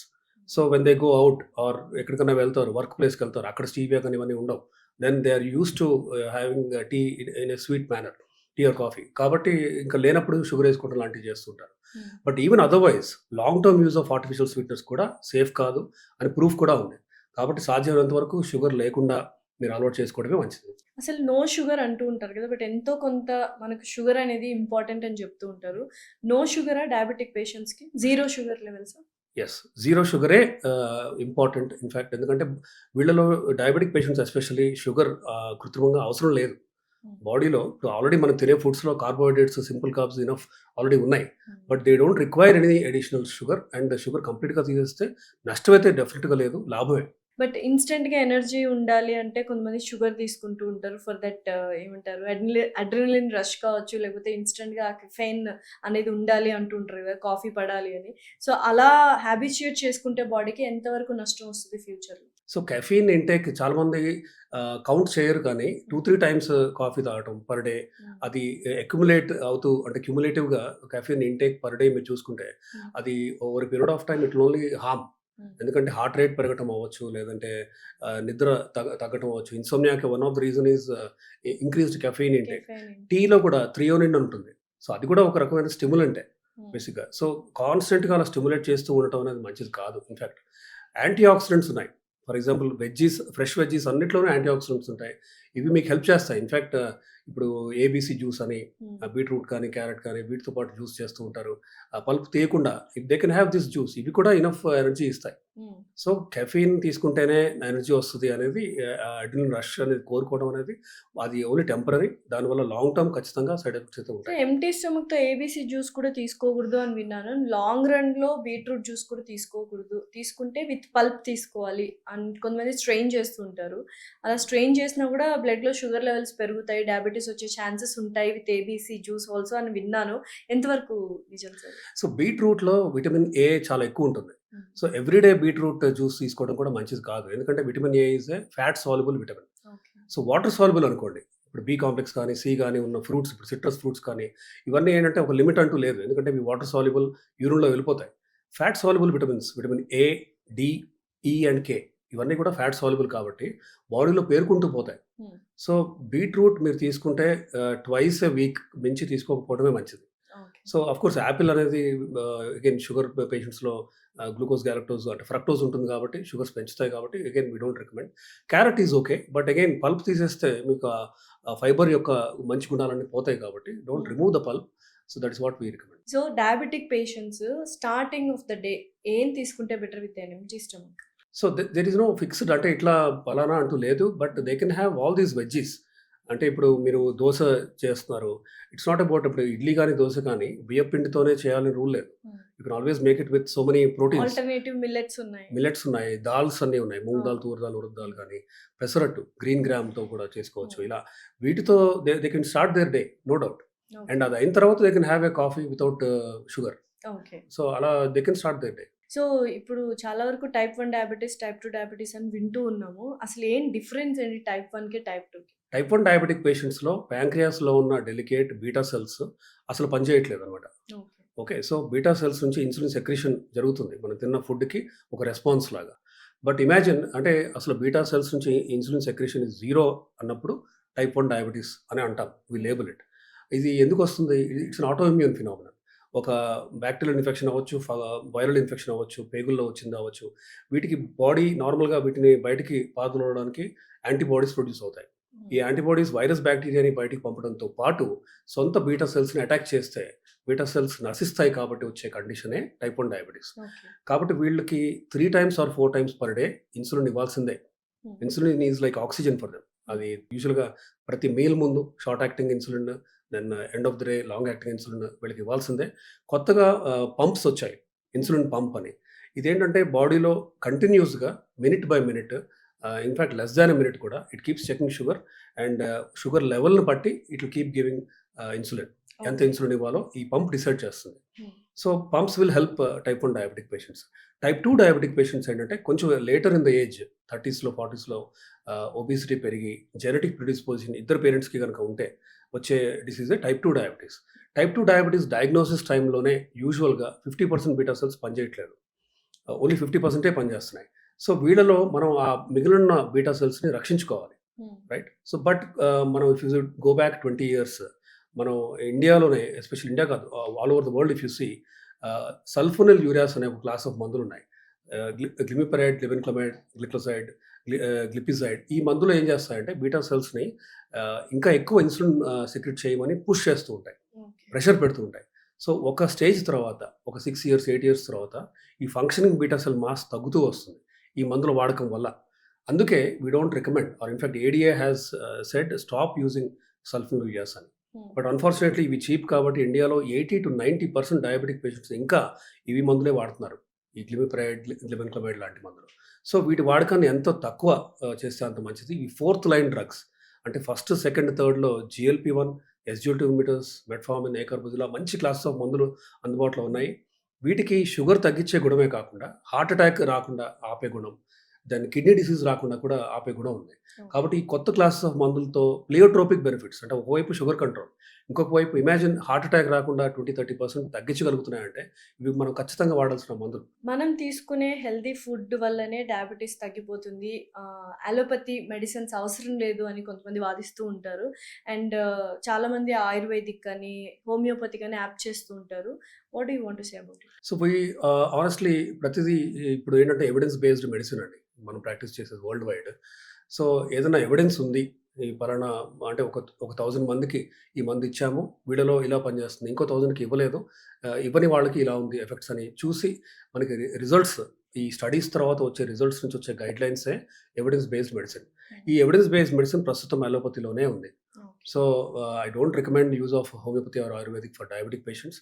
So, when they go out or ఎక్కడికైనా వెళ్తారు, వర్క్ ప్లేస్‌కెళ్తారు. అక్కడ స్టీవియా కానీ ఇవన్నీ ఉండవు. Then they are used to having tea in a sweet manner. Tea or coffee. కాబట్టి ఇంకా లేనప్పుడు షుగర్ ఏసుకోవడం లాంటివి చేస్తుంటారు. Hmm. But even otherwise long term use of artificial sweeteners కూడా సేఫ్ కాదు అని ప్రూఫ్ కూడా ఉంది. కాబట్టి సాధ్యమైనంత వరకు షుగర్ లేకుండా మీరు అలవాటు చేసుకోవడమే మంచిది. అసలు నో షుగర్ అంటూ ఉంటారు కదా! బట్ ఎంతో కొంత మనకు షుగర్ అనేది ఇంపార్టెంట్ అని చెప్తూ ఉంటారు. నో షుగరా డయాబెటిక్ పేషెంట్స్‌కి? జీరో షుగర్ లెవెల్సా? యెస్. జీరో షుగరే ఇంపార్టెంట్. ఇన్‌ఫాక్ట్ ఎందుకంటే వీళ్ళలో డయాబెటిక్ పేషెంట్స్ ఎస్పెషల్లీ షుగర్ కృత్రిమంగా అవసరం లేదు. హ్మ్. బాడీలో ఇప్పుడు ఆల్రెడీ మనం తినే ఫుడ్స్‌లో carbohydrates, simple carbs enough already ఉన్నాయి. Hmm. But they don't require any additional sugar. And sugar కంప్లీట్‌గా తీసేస్తే నష్టమైతే డెఫినిట్‌గా లేదు. లాభమే. బట్ ఇన్‌స్టంట్‌గా ఎనర్జీ ఉండాలి అంటే కొంతమంది షుగర్ తీసుకుంటూ ఉంటారు. ఫర్ దట్ ఏమంటారు అడ్రినలిన్ రష్ కావచ్చు, లేకపోతే ఇన్‌స్టంట్‌గా కెఫెయిన్ అనేది ఉండాలి అంటూ ఉంటారు కదా! కాఫీ పడాలి అని. సో, అలా హ్యాబిచ్యుయేట్ చేసుకుంటే బాడీకి ఎంతవరకు నష్టం వస్తది ఫ్యూచర్‌లో? సో, కెఫీన్ ఇంటేక్ చాలామంది కౌంట్ చేయరు కానీ 2, 3 టైమ్స్ కాఫీ తాగటం పర్ డే హ్మ్. అది అక్యుములేట్ అవుతూ అంటే క్యుములేటివ్‌గా కెఫీన్ ఇంటేక్ పర్ డే మీరు చూసుకుంటే హ్మ్. అది over period of time it will only harm. హ్మ్. ఎందుకంటే హార్ట్ రేట్ పెరగటం అవ్వచ్చు, లేదంటే నిద్ర తగ్గటం అవ్వచ్చు. ఇన్సోమ్నియాకి one of the reason is increased caffeine intake. Caffeine. టీలో కూడా థ్రియోనిన్ ఉంటుంది. సో, అది కూడా ఒక రకమైన స్టిమ్యులెంటే హ్మ్. బేసిక్‌గా. సో, కాన్స్టెంట్‌గా అలా స్టిమ్యులేట్ చేస్తూ ఉండటం అనేది మంచిది కాదు. ఇన్‌ఫాక్ట్ యాంటీ ఆక్సిడెంట్స్ ఉన్నాయి. ఫర్ ఎగ్జాంపుల్ ఫ్రెష్ వెజ్జీస్ అన్నిట్లోనూ యాంటీ ఆక్సిడెంట్స్ ఉంటాయి. ఇవి మీకు హెల్ప్ చేస్తాయి. ఇన్‌ఫాక్ట్ ఇప్పుడు ఏబీసీ జ్యూస్ అని హ్మ్. బీట్రూట్ కానీ, క్యారట్ కానీ వీటితో పాటు జ్యూస్ చేస్తూ ఉంటారు. పల్ప్ తీయకుండా if they can have this juice ఇవి కూడా ఇనఫ్ ఎనర్జీ ఇస్తాయి. హ్మ్. సో, కెఫీన్ తీసుకుంటేనే ఎనర్జీ వస్తది అనేది అడ్రినల్ రష్ అనేది కోరుకోవడం అనేది అది ఓన్లీ టెంపరరీ. దానివల్ల లాంగ్ టర్మ్ ఖచ్చితంగా సైడ్ ఎఫెక్ట్స్ అయితే సో, ఉంటాయి. ఎంప్టీ స్టమక్‌తో ఏబీసీ జ్యూస్ కూడా తీసుకోకూడదు అని విన్నాను. లాంగ్ రన్‌లో బీట్రూట్ జ్యూస్ కూడా తీసుకోకూడదు. తీసుకుంటే విత్ పల్ప్ తీసుకోవాలి అని కొంతమంది స్ట్రెయిన్ చేస్తూ ఉంటారు. అలా స్ట్రెయిన్ చేసినా కూడా బ్లడ్‌లో షుగర్ లెవెల్స్ పెరుగుతాయి. డయాబెటిస్ వచ్చే ఛాన్సెస్ ఉంటాయి విత్ ఏబీసీ జ్యూస్ ఆల్సో అని విన్నాను. ఎంతవరకు నిజం సార్? సో, బీట్రూట్‌లో విటమిన్ ఏ చాలా ఎక్కువుంటుంది. హ్మ్. సో, ఎవ్రీడే బీట్రూట్ జ్యూస్ తీసుకోవడం కూడా మంచిది కాదు. ఎందుకంటే vitamin A is a fat soluble vitamin. Okay. So, water soluble అనుకోండి. ఇప్పుడు బి కాంప్లెక్స్ కానీ, సి గాని ఉన్న ఫ్రూట్స్ ఇప్పుడు సిట్రస్ ఫ్రూట్స్ కానీ, ఇవన్నీ ఏంటంటే ఒక లిమిట్ అంటూ లేదు. ఎందుకంటే ఇవి వాటర్ సాల్యుబుల్ యూరిన్‌లో వెళ్ళిపోతాయి. Fat soluble vitamins vitamin A, D, E and K ఇవన్నీ కూడా ఫ్యాట్ సాల్యుబుల్ కాబట్టి బాడీలో పేరుకుంటూ పోతాయి. హ్మ్. సో, బీట్రూట్ మీరు తీసుకుంటే ట్వైస్ ఎ వీక్ మించి తీసుకోకపోవడమే మంచిది. ఓకే. సో, ఆఫ్‌కోర్స్ యాపిల్ అనేది అగైన్ షుగర్ పేషెంట్స్‌లో గ్లూకోజ్, గ్యాలక్టోజ్ అంటే ఫ్రక్టోజ్ ఉంటుంది కాబట్టి షుగర్స్ పెంచుతాయి కాబట్టి again we don't recommend. Carrot is okay. But again pulp తీసేస్తే మీకు ఫైబర్ యొక్క మంచి గుణాలన్నీ పోతాయి కాబట్టి don't hmm. Remove the pulp. So, that is what we recommend. So, diabetic patients starting of the day ఏం తీసుకుంటే better with an empty stomach? So, there is no fixed అంటే ఇట్లా పలానా అంటూ లేదు. But they can have all these veggies. అంటే ఇప్పుడు మీరు దోస చేస్తున్నారు. ఇట్స్ నాట్ అబౌట్ ఇప్పుడు ఇడ్లీ గాని, దోస కానీ బియ్యపు పిండితోనే చేయాలని రూల్ లేదు. హ్మ్. You can always make it with so many proteins. Alternative millets ఉన్నాయి. మిల్లెట్స్ ఉన్నాయి. దాల్స్ అన్నీ ఉన్నాయి. మూంగ్ ఆ! దాల్, తూర్ దాల్, ఉరద్ దాల్ కానీ, పెసరట్టు, గ్రీన్ గ్రామ్‌తో కూడా చేసుకోవచ్చు. హ్మ్. ఇలా వీటితో they can start their day no doubt. Okay. And అది అయిన తర్వాత they can have a coffee without sugar. Okay. So, అలా they can start their day. So, ఇప్పుడు చాలా వరకు టైప్ 1 డయాబెటిస్, టైప్ 2 డయాబెటిస్ అని వింటూ ఉన్నాము. అసలు ఏం డిఫరెన్స్ ఏంటి టైప్ 1కి, టైప్ 2కి? టైప్ 1 డయాబెటిక్ పేషెంట్స్‌లో ప్యాంక్రియాస్‌లో ఉన్న డెలికేట్ బీటా సెల్స్ అసలు పనిచేయట్లేదనమాట. Okay. Okay. So, beta cells నుంచి ఇన్సులిన్ సెక్రీషన్ జరుగుతుంది. మనం తిన్న ఫుడ్‌కి ఒక రెస్పాన్స్ లాగా. బట్ ఇమాజిన్ అంటే అసలు బీటా సెల్స్ నుంచి ఇన్సులిన్ సెక్రీషన్ ఇస్ జీరో అన్నప్పుడు టైప్ 1 డయాబెటిస్ అని అంటాం. We label it. ఇది ఎందుకొస్తుంది? It's an auto immune phenomenon. ఒక బాక్టీరియల్ ఇన్ఫెక్షన్ అవ్వచ్చు, వైరల్ ఇన్ఫెక్షన్ అవ్వచ్చు, పేగుల్లో వచ్చింది అవ్వచ్చు. వీటికి బాడీ నార్మల్‌గా వీటిని బయటికి పారదోలడానికి యాంటీబాడీస్ ప్రొడ్యూస్ అవుతాయి. ఈ హ్మ్. యాంటీబాడీస్ వైరస్ బ్యాక్టీరియాని బయటికి పంపడంతో పాటు సొంత బీటా సెల్స్‌ని అటాక్ చేస్తే బీటా సెల్స్ నశిస్తాయి కాబట్టి వచ్చే కండిషనే టైప్ 1 డయాబెటిస్. ఓకే. కాబట్టి వీళ్ళకి 3 times or 4 times per day insulin ఇవ్వాల్సిందే. Hmm. Insulin is like oxygen for them. అది యూజువల్‌గా ప్రతి మీల్ ముందు short acting insulin, then end of the day long acting insulin వీళ్ళకి ఇవ్వాల్సిందే. కొత్తగా పంప్స్ వచ్చాయి. హ్మ్. ఇన్సులిన్ పంప్ అని. ఇదేంటంటే బాడీలో కంటిన్యూయస్‌గా minute by minute in fact less than a minute కూడా it keeps checking sugar and sugar లెవెల్‌ని బట్టి it will keep giving insulin. ఎంత ఓకే. ఇన్సులిన్ ఇవ్వాలో ఈ పంప్ డిసైడ్ చేస్తుంది. Hmm. So, pumps will help type 1 diabetic patients. Type 2 diabetic patients ఏంటంటే కొంచెం later in the age 30స్‌లో, 40స్‌లో ఒబెసిటీ పెరిగి జెనెటిక్ ప్రిడిస్పోజిషన్ ఇద్దరు పేరెంట్స్‌కి గనుక ఉంటే వచ్చే డిసీజే type 2 diabetes. Type 2 diabetes diagnosis టైమ్‌లోనే యూజువల్‌గా 50% బీటా సెల్స్ పనిచేయట్లేదు. ఓన్లీ 50% పనిచేస్తున్నాయి. సో, వీళ్ళలో మనం ఆ మిగిలిన బీటా సెల్స్‌ని రక్షించుకోవాలి. హ్మ్. రైట్. సో, బట్ మనం if you go back 20 years మనం ఇండియాలోనే ఎస్పెషల్లీ ఇండియా కాదు all over the world if you see sulphonyl ureas అనే ఒక క్లాస్ ఆఫ్ మందులున్నాయి. గ్లిమిపరైడ్, గ్లిబెన్క్లమైడ్, గ్లిక్లోసైడ్, గ్లిపిజైడ్ ఈ మందులు ఏం చేస్తాయంటే బీటా సెల్స్‌ని ఇంకా ఎక్కువ ఇన్సులిన్ సెక్రెట్ చేయమని పుష్ చేస్తూ ఉంటాయి. ఓకే. ప్రెషర్ పెడుతూ ఉంటాయి. సో, ఒక స్టేజ్ తర్వాత ఒక 6 ఇయర్స్, 8 ఇయర్స్ తర్వాత ఈ ఫంక్షనింగ్ బీటా సెల్ మాస్ తగ్గుతూ వస్తుంది. ఈ మందుల వాడకం వల్ల. అందుకే we don't recommend or in fact ADA has said stop using sulphonyl ureas అని. హ్మ్. బట్ అన్‌ఫార్చునేట్‌లీ ఇవి చీప్ కాబట్టి ఇండియాలో 80-90% డయాబెటిక్ పేషెంట్స్ ఇంకా ఇవి మందులే వాడుతున్నారు. ఈ గ్లిమిపరైడ్, గ్లిబెన్క్లమైడ్ లాంటి మందులు. సో, వీటి వాడకాన్ని ఎంత తక్కువ చేస్తే అంత మంచిది. ఈ ఫోర్త్ లైన్ డ్రగ్స్ అంటే ఫస్ట్, సెకండ్, థర్డ్‌లో జీఎల్‌పీ-1, ఎస్‌జిఓటీ ఇన్హిబిటర్స్, మెట్ఫార్మిన్, ఏకార్బోజుల్ ఇలా మంచి క్లాసెస్ ఆఫ్ మందులు అందుబాటులో ఉన్నాయి. వీటికి షుగర్ తగ్గించే గుణమే కాకుండా హార్ట్ అటాక్ రాకుండా ఆపే గుణం, దెన్ కిడ్నీ డిసీజ్ రాకుండా కూడా ఆపే గుణం ఉంది. ఓకే. కాబట్టి ఈ కొత్త క్లాసెస్ ఆఫ్ మందులతో ప్లియోట్రోపిక్ బెనిఫిట్స్ అంటే ఒకవైపు షుగర్ కంట్రోల్, ఇంకొక వైపు ఇమాజిన్ హార్ట్ అటాక్ రాకుండా 20-30% తగ్గించగలుగుతున్నాయంటే ఇవి మనం ఖచ్చితంగా వాడాల్సిన మందులు. మనం తీసుకునే హెల్తీ ఫుడ్ వల్లనే డయాబెటిస్ తగ్గిపోతుంది. అలోపతి మెడిసిన్స్ అవసరం లేదు అని కొంతమంది వాదిస్తూ ఉంటారు. అండ్ చాలామంది ఆయుర్వేదిక్ అని, హోమియోపతిక్ అని యాప్ చేస్తూ ఉంటారు. What do you want to say about it? So, honestly ప్రతిదీ ఇప్పుడు ఏంటంటే ఎవిడెన్స్ బేస్డ్ మెడిసిన్ అండి. మనం ప్రాక్టీస్ చేసేది వరల్డ్ వైడ్. సో, ఏదైనా ఎవిడెన్స్ ఉంది. ఈ పలానా అంటే ఒక 1000 మందికి ఈ మందు ఇచ్చాము. వీళ్ళలో ఇలా పనిచేస్తుంది. ఇంకో 1000కి ఇవ్వలేదు. ఇవ్వని వాళ్ళకి ఇలా ఉంది ఎఫెక్ట్స్ అని చూసి మనకి రిజల్ట్స్ ఈ స్టడీస్ తర్వాత వచ్చే రిజల్ట్స్ నుంచి వచ్చే గైడ్‌లైన్సే ఎవిడెన్స్ బేస్డ్ మెడిసిన్. ఈ ఎవిడెన్స్ బేస్డ్ మెడిసిన్ ప్రస్తుతం అలోపతిలోనే ఉంది. Okay. So, I don't recommend use of homeopathy or ayurvedic for diabetic patients.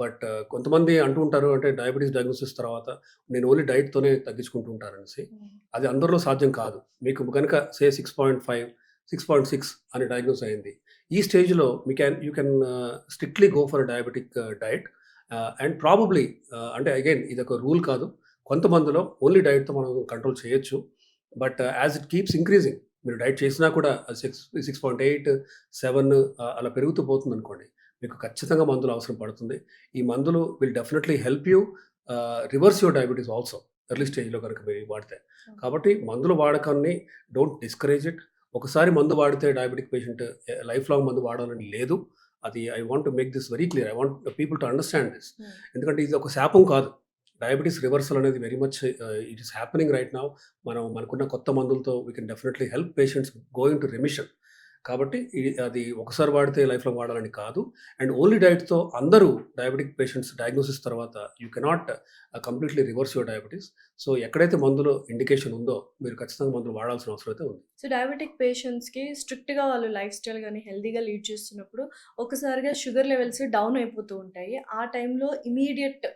But కొంతమంది అంటూ ఉంటారు అంటే డయాబెటిస్ డయాగ్నోసిస్ తర్వాత నేను ఓన్లీ డైట్‌తోనే తగ్గించుకుంటూ ఉంటాననేసి. హ్మ్. అది అందరిలో సాధ్యం కాదు. మీకు గనుక 6.5, 6.6 అని డయాగ్నోస్ అయింది. ఈ స్టేజ్‌లో you can strictly go for diabetic diet. And probably అంటే అగైన్ ఇదొక రూల్ కాదు. కొంతమందిలో ఓన్లీ డైట్‌తో మనం కంట్రోల్ చేయొచ్చు. But as it keeps increasing మీరు డైట్ చేసినా కూడా 6.8, 7 అలా పెరుగుతూ పోతుందనుకోండి. మీకు ఖచ్చితంగా మందులు అవసరం పడుతుంది. ఈ మందులు will definitely help you reverse your diabetes also early స్టేజ్‌లో గనుక మీరు వాడితే. కాబట్టి మందుల వాడకాన్ని డోంట్ డిస్కరేజ్ ఇట్. ఒకసారి మందు వాడితే డయాబెటిక్ పేషెంట్ లైఫ్ లాంగ్ మందు వాడాలని లేదు. అది I want to make this very clear. I want people to understand this. హ్మ్. ఎందుకంటే ఇది ఒక శాపం కాదు. డయాబెటిస్ రివర్సల్ అనేది very much it is happening right now. మనకున్న కొత్త మందులతో we can definitely help patients going to remission. కాబట్టి అది ఒకసారి వాడితే లైఫ్ లాంగ్ వాడాలని కాదు. అండ్ ఓన్లీ డైట్‌తో అందరూ డయాబెటిక్ పేషెంట్స్ డయాగ్నోసిస్ తర్వాత you cannot completely reverse your diabetes. So, ఎక్కడైతే మందులో ఇండికేషన్ ఉందో మీరు ఖచ్చితంగా మందులు వాడాల్సిన అవసరం అయితే ఉంది. సో, డయాబెటిక్ పేషెంట్స్‌కి స్ట్రిక్ట్‌గా వాళ్ళు లైఫ్ స్టైల్ గాని, హెల్తీగా లీడ్ చేస్తున్నప్పుడు ఒక్కసారిగా షుగర్ లెవెల్స్ డౌన్ అయిపోతూ ఉంటాయి. ఆ టైంలో ఇమ్మీడియేట్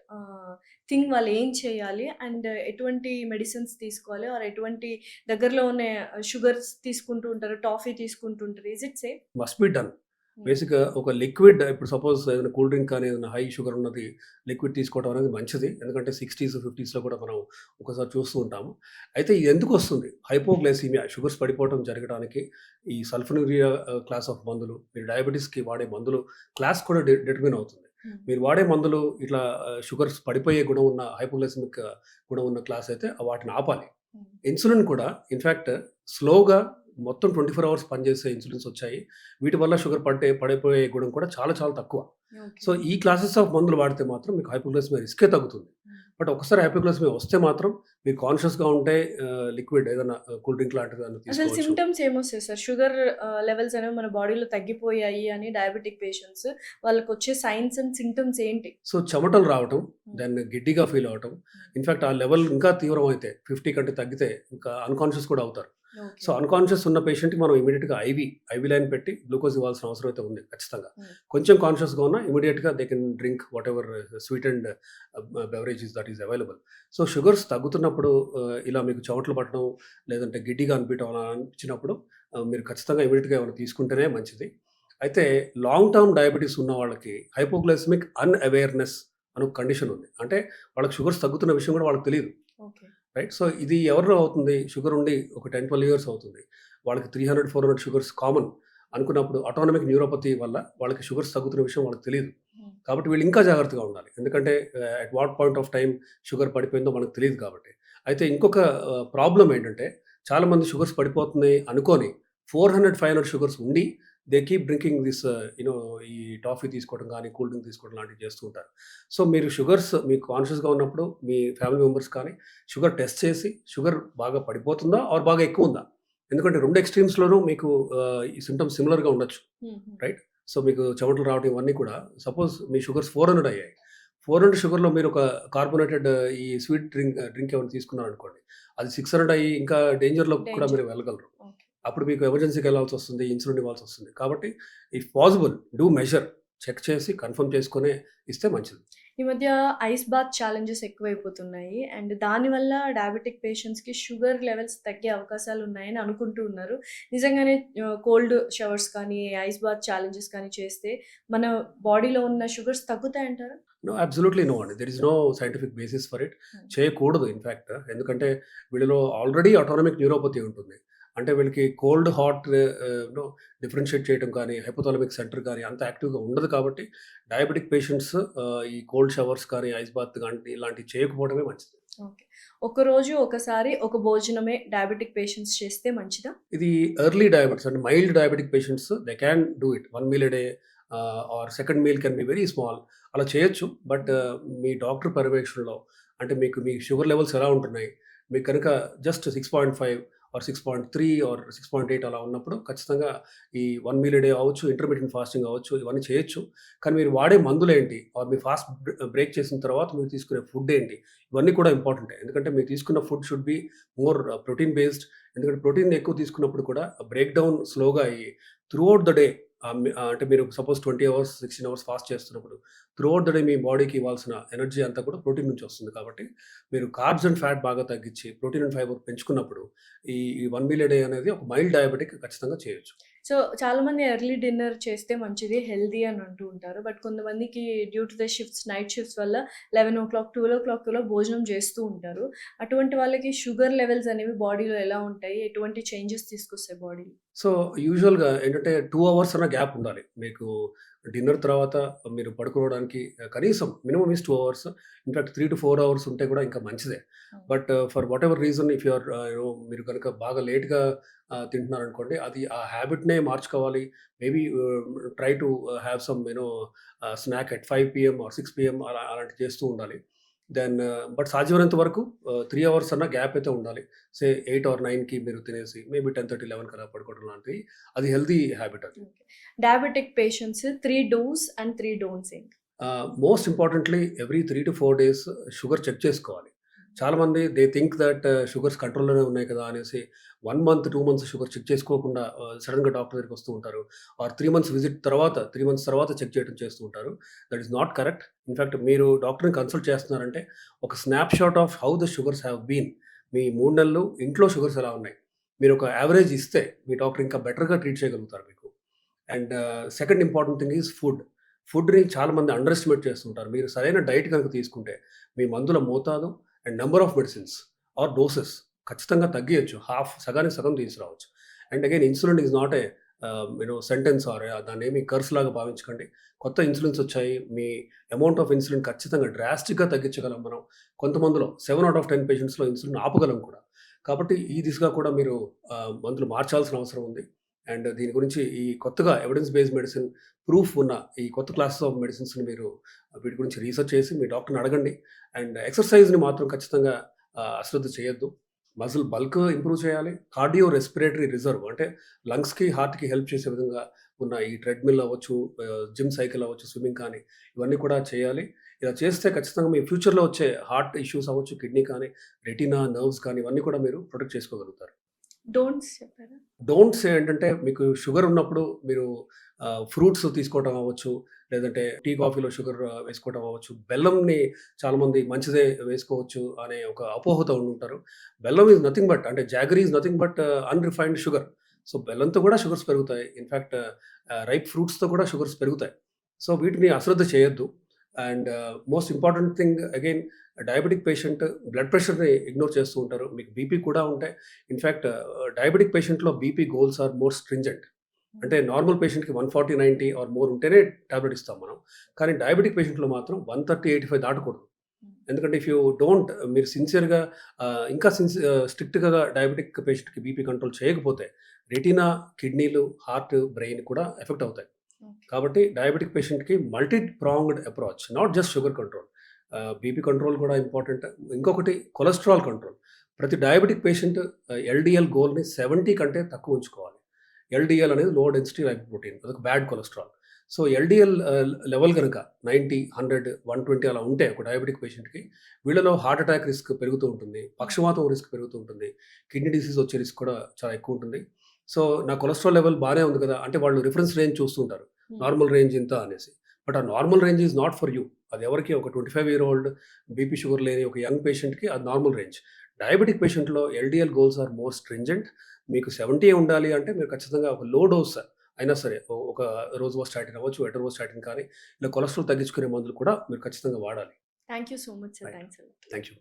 థింగ్ వాళ్ళు ఏం చేయాలి? అండ్ ఎటువంటి మెడిసిన్స్ తీసుకోవాలి? ఆర్ ఎటువంటి దగ్గరలో ఉన్న షుగర్స్ తీసుకుంటూ ఉంటారు, టాఫీ తీసుకుంటూ ఉంటారు. Is it safe? Must be done. బేసిక్‌గా ఒక లిక్విడ్ ఇప్పుడు సపోజ్ ఏదైనా కూల్ డ్రింక్ కానీ ఏదైనా హై షుగర్ ఉన్నది లిక్విడ్ తీసుకోవడం అనేది మంచిది. ఎందుకంటే 60స్, 50స్‌లో కూడా మనం ఒకసారి చూస్తూ ఉంటాము. అయితే ఇది ఎందుకొస్తుంది? హైపోగ్లైసీమియా షుగర్స్ పడిపోవడం జరగడానికి ఈ సల్ఫోన్యూరియా క్లాస్ ఆఫ్ మందులు, మీరు డయాబెటిస్‌కి వాడే మందులు క్లాస్ కూడా డిటర్మిన్ అవుతుంది. మీరు వాడే మందులు ఇట్లా షుగర్స్ పడిపోయే గుణం ఉన్న హైపోగ్లైసెమిక్ గుణం ఉన్న క్లాస్ అయితే వాటిని ఆపాలి. ఇన్సులిన్ కూడా ఇన్‌ఫాక్ట్ స్లోగా మొత్తం 24 అవర్స్ పనిచేసే ఇన్సులిన్స్ వచ్చాయి. వీటి వల్ల షుగర్ పడిపోయే గుణం కూడా చాలా చాలా తక్కువ. సో, ఈ క్లాసెస్ ఆఫ్ మందులు వాడితే మాత్రం మీకు హైపోగ్లైసెమియా రిస్కే తగ్గుతుంది. బట్ ఒకసారి హైపోగ్లైసెమియా వస్తే మాత్రం మీరు కాన్షియస్‌గా ఉంటే లిక్విడ్ ఏదైనా కూల్ డ్రింక్ లాంటిది ఏదైనా అసలు తీసుకోవచ్చు. సింప్టమ్స్ ఏమొస్తాయి సార్? షుగర్ లెవెల్స్ అనేవి మన బాడీలో తగ్గిపోయాయి అని డయాబెటిక్ పేషెంట్స్ వాళ్ళకొచ్చే సైన్స్ అండ్ సింప్టమ్స్ ఏంటి? సో, చెమటలు రావటం, దెన్ గిడ్డీగా ఫీల్ అవ్వటం. ఇన్‌ఫాక్ట్ ఆ లెవెల్ ఇంకా తీవ్రమైతే 50 కంటే తగ్గితే ఇంకా అన్‌కాన్షియస్ కూడా అవుతారు. So, okay. అన్‌కాన్షియస్ ఉన్న పేషెంట్‌కి మనం ఇమ్మీడియేట్‌గా ఐవీ లైన్ పెట్టి గ్లూకోజ్ ఇవ్వాల్సిన అవసరం అయితే ఉంది ఖచ్చితంగా. హ్మ్. కొంచెం కాన్షియస్‌గా ఉన్నా ఇమ్మీడియేట్‌గా they can drink whatever sweetened beverages that is available. So, sugars తగ్గుతున్నప్పుడు ఇలా మీకు చెమటలు పట్టడం, లేదంటే గిడ్డీగా అనిపించడం అలా అనిపించినప్పుడు మీరు ఖచ్చితంగా ఇమ్మీడియేట్‌గా ఏమైనా తీసుకుంటేనే మంచిది. అయితే లాంగ్ టర్మ్ డయాబెటిస్ ఉన్న వాళ్ళకి హైపోగ్లైసెమిక్ అన్‌అవేర్‌నెస్ అని ఒక కండిషన్ ఉంది. అంటే వాళ్ళకి షుగర్స్ తగ్గుతున్న విషయం కూడా వాళ్ళకి తెలీదు. ఓకే. రైట్. సో, ఇది ఎవరిలో అవుతుంది? షుగర్ ఉండి ఒక 10, 12 ఇయర్స్ అవుతుంది. వాళ్ళకి 300, 400 షుగర్స్ కామన్ అనుకున్నప్పుడు ఆటోనమిక్ న్యూరోపతి వల్ల వాళ్ళకి షుగర్స్ తగ్గుతున్న విషయం వాళ్ళకి తెలీదు. హ్మ్. కాబట్టి వీళ్ళు ఇంకా జాగ్రత్తగా ఉండాలి. ఎందుకంటే at what point of time sugar పడిపోయిందో మనకు తెలీదు కాబట్టి. అయితే ఇంకొక ప్రాబ్లమ్ ఏంటంటే చాలామంది షుగర్స్ పడిపోతున్నాయి అనుకోని 400, 500 షుగర్స్ ఉండి దే కీప్ డ్రింకింగ్ దిస్ ఈ టాఫీ తీసుకోవడం గానీ, కూల్ డ్రింక్ తీసుకోవడం లాంటివి చేస్తూ ఉంటారు. సో, మీరు షుగర్స్ మీకు కాన్షియస్‌గా ఉన్నప్పుడు మీ ఫ్యామిలీ మెంబర్స్ కానీ షుగర్ టెస్ట్ చేసి షుగర్ బాగా పడిపోతుందా? ఆర్ బాగా ఎక్కువుందా? ఎందుకంటే 2 ఎక్స్‌ట్రీమ్స్‌లోనూ మీకు ఈ సింప్టమ్స్ సిమిలర్‌గా ఉండొచ్చు. హుహు. రైట్. సో, మీకు చెమటలు రావడం ఇవన్నీ కూడా సపోజ్ మీ షుగర్స్ 400 అయ్యాయి. 400 షుగర్‌లో మీరు ఒక కార్బోనేటెడ్ ఈ స్వీట్ డ్రింక్ ఏమైనా తీసుకున్నారనుకోండి. అది 600 అయ్యి ఇంకా డేంజర్‌లోకి కూడా డేంజర్. మీరు వెళ్ళగలరు. ఓకే. అప్పుడు మీకు ఎమర్జెన్సీకి వెళ్ళాల్సొస్తుంది. ఇన్సులిన్ ఇవ్వాల్సొస్తుంది. కాబట్టి if possible do measure. Check చేసి కన్ఫర్మ్ చేసుకొనే ఇస్తే మంచిది. ఈ మధ్య ఐస్ బాత్ ఛాలెంజెస్ ఎక్కువైపోతున్నాయి. అండ్ దానివల్ల డయాబెటిక్ పేషెంట్స్‌కి షుగర్ లెవెల్స్ తగ్గే అవకాశాలు ఉన్నాయని అనుకుంటూ ఉన్నారు. నిజంగానే కోల్డ్ షవర్స్ కానీ, ఐస్ బాత్ ఛాలెంజెస్ కానీ చేస్తే మన బాడీలో ఉన్న షుగర్స్ తగ్గుతాయంటారా? నో. అబ్సల్యూట్‌లీ నో అండి. There is no scientific basis for it. Hmm. చేయకూడదు ఇన్‌ఫాక్ట్. ఎందుకంటే వీళ్ళలో ఆల్రెడీ ఆటోనమిక్ న్యూరోపతి ఉంటుంది. అంటే వీళ్ళకి కోల్డ్, హాట్ నో డిఫరెన్షియేట్ చేయడం కానీ, హైపోథాలమిక్ సెంటర్ కానీ అంత యాక్టివ్‌గా ఉండదు కాబట్టి డయాబెటిక్ పేషెంట్స్ ఈ కోల్డ్ షవర్స్ కానీ, ఐస్ బాత్ గాని ఇలాంటివి చేయకపోవడమే మంచిది. ఓకే. ఒకరోజు ఒకసారి ఒక భోజనమే డయాబెటిక్ పేషెంట్స్ చేస్తే మంచిదా? ఇది ఎర్లీ డయాబెటిస్ అంటే mild diabetic patients they can do it. 1 meal a day or second meal can be very small. అలా చేయొచ్చు. బట్ మీ డాక్టర్ పర్యవేక్షణలో అంటే మీ షుగర్ లెవెల్స్ ఎలా ఉంటున్నాయి? మీకు కనుక జస్ట్ 6.5 ఆర్ 6.3 ఆర్ 6.8 అలా ఉన్నప్పుడు ఖచ్చితంగా ఈ 1 మీల్ ఎ డే అవ్వచ్చు, ఇంటర్మిటెంట్ ఫాస్టింగ్ అవ్వచ్చు, ఇవన్నీ చేయొచ్చు. కానీ మీరు వాడే మందులేంటి? ఆర్ మీ ఫాస్ట్ బ్రేక్ చేసిన తర్వాత మీరు తీసుకునే ఫుడ్ ఏంటి? ఇవన్నీ కూడా ఇంపార్టెంటే. ఎందుకంటే మీరు తీసుకున్న food should be more protein based. ఎందుకంటే ప్రోటీన్ ఎక్కువ తీసుకున్నప్పుడు కూడా బ్రేక్ డౌన్ స్లోగా అయ్యి త్రూఔట్ ద డే అంటే మీరు సపోజ్ 20 అవర్స్, 16 అవర్స్ ఫాస్ట్ చేస్తున్నప్పుడు త్రూఔట్ ద డే మీ బాడీకి ఇవ్వాల్సిన ఎనర్జీ అంతా కూడా ప్రోటీన్ నుంచి వస్తుంది. కాబట్టి మీరు కార్బ్స్ అండ్ ఫ్యాట్ బాగా తగ్గించి ప్రోటీన్ అండ్ ఫైబర్ పెంచుకున్నప్పుడు ఈ 1 మీల్ ఎ డే అనేది ఒక మైల్డ్ డయాబెటిక్ ఖచ్చితంగా చేయొచ్చు. సో చాలామంది ఎర్లీ డిన్నర్ చేస్తే మంచిది, హెల్తీ అని అంటూ ఉంటారు. బట్ కొంతమందికి due to the shifts, night shifts వల్ల 11:00, 12:00 భోజనం చేస్తూ ఉంటారు. అటువంటి వాళ్ళకి షుగర్ లెవెల్స్ అనేవి బాడీలో ఎలా ఉంటాయి? ఎటువంటి చేంజెస్ తీసుకొస్తాయి బాడీలో? సో, యూజువల్‌గా ఏంటంటే 2 అవర్స్ అన్న గ్యాప్ ఉండాలి. మీకు డిన్నర్ తర్వాత మీరు పడుకోవడానికి కనీసం minimum is 2 hours. In fact 3-4 hours ఉంటే కూడా ఇంకా మంచిదే. But for whatever reason if you are మీరు కనుక బాగా లేట్‌గా తింటున్నారనుకోండి, అది ఆ హ్యాబిట్‌నే మార్చుకోవాలి. Maybe try to have some snack at 5 PM or 6 PM అలాంటివి చేస్తూ ఉండాలి. దెన్ బట్ సాధ్యమైనంత వరకు 3 అవర్స్ అన్న గ్యాప్ అయితే ఉండాలి. సే 8 ఆర్ 9కి మీరు తినేసి మేబీ 10:30, 11కి అలా పడుకోవడం లాంటివి. అది హెల్తీ హ్యాబిట్ అది. Okay. Diabetic patients 3 dos and 3 don'ts ఏంటి? Most importantly every 3-4 days sugar check చేసుకోవాలి. చాలామంది దే థింక్ దట్ షుగర్స్ కంట్రోల్‌లోనే ఉన్నాయి కదా అనేసి 1 మంత్, 2 మంత్స్ షుగర్ చెక్ చేసుకోకుండా సడెన్‌గా డాక్టర్ దగ్గరికి వస్తూ ఉంటారు. ఆర్ 3 మంత్స్ విజిట్ తర్వాత 3 మంత్స్ తర్వాత చెక్ చేయడం చేస్తూ ఉంటారు. That is not correct. In fact మీరు డాక్టర్‌ని కన్సల్ట్ చేస్తున్నారంటే ఒక snapshot of how the sugars have been. మీ 3 నెలలు ఇంట్లో షుగర్స్ ఎలా ఉన్నాయి? మీరు ఒక యావరేజ్ ఇస్తే మీ డాక్టర్ ఇంకా బెటర్‌గా ట్రీట్ చేయగలుగుతారు మీకు. And second important thing is food. ఫుడ్‌ని చాలామంది అండర్ ఎస్టిమేట్ చేస్తుంటారు. మీరు సరైన డైట్ కనుక తీసుకుంటే మీ మందుల మోతాదు and number of medicines or doses ఖచ్చితంగా తగ్గియొచ్చు. సగానికి సగం తీసుకురావచ్చు. And again insulin is not a sentence or దాన్నేమి కర్స్ లాగా భావించకండి. కొత్త ఇన్సులిన్స్ వచ్చాయి. మీ అమౌంట్ ఆఫ్ ఇన్సులిన్ ఖచ్చితంగా డ్రాస్టిక్‌గా తగ్గించగలం మనం. కొంతమందిలో 7 ఔట్ ఆఫ్ 10 పేషెంట్స్‌లో ఇన్సులిన్ ఆపగలం కూడా. కాబట్టి ఈ దిశగా కూడా మీరు మందులు మార్చాల్సిన అవసరం ఉంది. అండ్ దీని గురించి ఈ కొత్తగా ఎవిడెన్స్ బేస్డ్ మెడిసిన్ ప్రూఫ్ ఉన్న ఈ కొత్త క్లాసెస్ ఆఫ్ మెడిసిన్స్‌ని మీరు వీటి గురించి రీసెర్చ్ చేసి మీ డాక్టర్‌ని అడగండి. అండ్ ఎక్సర్‌సైజ్‌ని మాత్రం ఖచ్చితంగా అశ్రద్ధ చేయొద్దు. మజిల్ బల్క్ ఇంప్రూవ్ చేయాలి. కార్డియో రెస్పిరేటరీ రిజర్వ్ అంటే లంగ్స్‌కి, హార్ట్‌కి హెల్ప్ చేసే విధంగా ఉన్న ఈ ట్రెడ్‌మిల్ అవ్వచ్చు, జిమ్ సైకిల్ అవ్వచ్చు, స్విమ్మింగ్ కానీ ఇవన్నీ కూడా చేయాలి. ఇలా చేస్తే ఖచ్చితంగా మీ ఫ్యూచర్‌లో వచ్చే హార్ట్ ఇష్యూస్ అవ్వచ్చు, కిడ్నీ కానీ, రెటీనా, నర్వ్స్ కానీ ఇవన్నీ కూడా మీరు ప్రొటెక్ట్ చేసుకోగలుగుతారు. డోంట్స్ చెప్పారా? డోంట్స్ ఏంటంటే మీకు షుగర్ ఉన్నప్పుడు మీరు ఫ్రూట్స్ తీసుకోవటం అవ్వచ్చు, లేదంటే టీ, కాఫీలో షుగర్ వేసుకోవటం అవ్వచ్చు. బెల్లంని చాలామంది మంచిదే వేసుకోవచ్చు అనే ఒక అపోహతో ఉండుంటారు. బెల్లం ఈజ్ నథింగ్ బట్ అంటే jaggery is nothing but unrefined sugar. So, బెల్లంతో కూడా షుగర్స్ పెరుగుతాయి. ఇన్‌ఫాక్ట్ రైప్ ఫ్రూట్స్‌తో కూడా షుగర్స్ పెరుగుతాయి. సో, వీటిని అశ్రద్ధ చేయొద్దు. And most important thing again diabetic patient blood ప్రెషర్‌ని ఇగ్నోర్ చేస్తూ ఉంటారు. మీకు బీపీ కూడా ఉంటాయి. ఇన్‌ఫాక్ట్ డయాబెటిక్ పేషెంట్‌లో BP goals are more stringent. అంటే నార్మల్ పేషెంట్‌కి 140, 90 ఆర్ మోర్ ఉంటేనే టాబ్లెట్ ఇస్తాం మనం. కానీ డయాబెటిక్ పేషెంట్‌లో మాత్రం 130, 85 దాటకూడదు. ఎందుకంటే ఇఫ్ యూ డోంట్ మీరు సిన్సియర్‌గా ఇంకా స్ట్రిక్ట్‌గా డయాబెటిక్ పేషెంట్‌కి బీపీ కంట్రోల్ చేయకపోతే రెటీనా, కిడ్నీలు, హార్ట్, బ్రెయిన్ కూడా ఎఫెక్ట్ అవుతాయి. కాబట్టి డయాబెటిక్ పేషెంట్‌కి multi pronged approach not just sugar control. BP control కూడా ఇంపార్టెంట్. ఇంకొకటి కొలెస్ట్రాల్ కంట్రోల్. ప్రతి డయాబెటిక్ పేషెంట్ ఎల్‌డీఎల్ గోల్‌ని 70 కంటే తక్కువ ఉంచుకోవాలి. ఎల్‌డీఎల్ అనేది లో డెన్సిటీ లైపోప్రోటీన్. అదొక bad cholesterol. So, LDL level గనుక 90, 100, 120 అలా ఉంటే ఒక డయాబెటిక్ పేషెంట్‌కి వీళ్ళలో హార్ట్ అటాక్ రిస్క్ పెరుగుతూ ఉంటుంది. పక్షవాతం రిస్క్ పెరుగుతూ ఉంటుంది. కిడ్నీ డిసీజ్ వచ్చే రిస్క్ కూడా చాలా ఎక్కువ ఉంటుంది. సో, నా కొలెస్ట్రాల్ లెవెల్ బానే ఉంది కదా! అంటే వాళ్ళు రిఫరెన్స్ రేంజ్ చూస్తుంటారు. నార్మల్ రేంజ్ ఇంత అనేసి. బట్ ఆ normal range is not for you. అది ఎవరికి ఒక 25 ఇయర్ ఓల్డ్ బీపీ షుగర్ లేని ఒక యంగ్ పేషెంట్‌కి అది నార్మల్ రేంజ్. డయాబెటిక్ పేషెంట్‌లో LDL goals are more stringent. మీకు 70 ఉండాలి అంటే మీరు ఖచ్చితంగా ఒక లో డోస్ అయినా సరే ఒక రోజ్‌వాస్టాటిన్ అవ్వచ్చు, ఎటరోస్టాటిన్ కానీ ఇలా కొలెస్ట్రాల్ తగ్గించుకునే మందులు కూడా మీరు ఖచ్చితంగా వాడాలి. Thank you so much sir. Right. Thanks a lot. Thank you.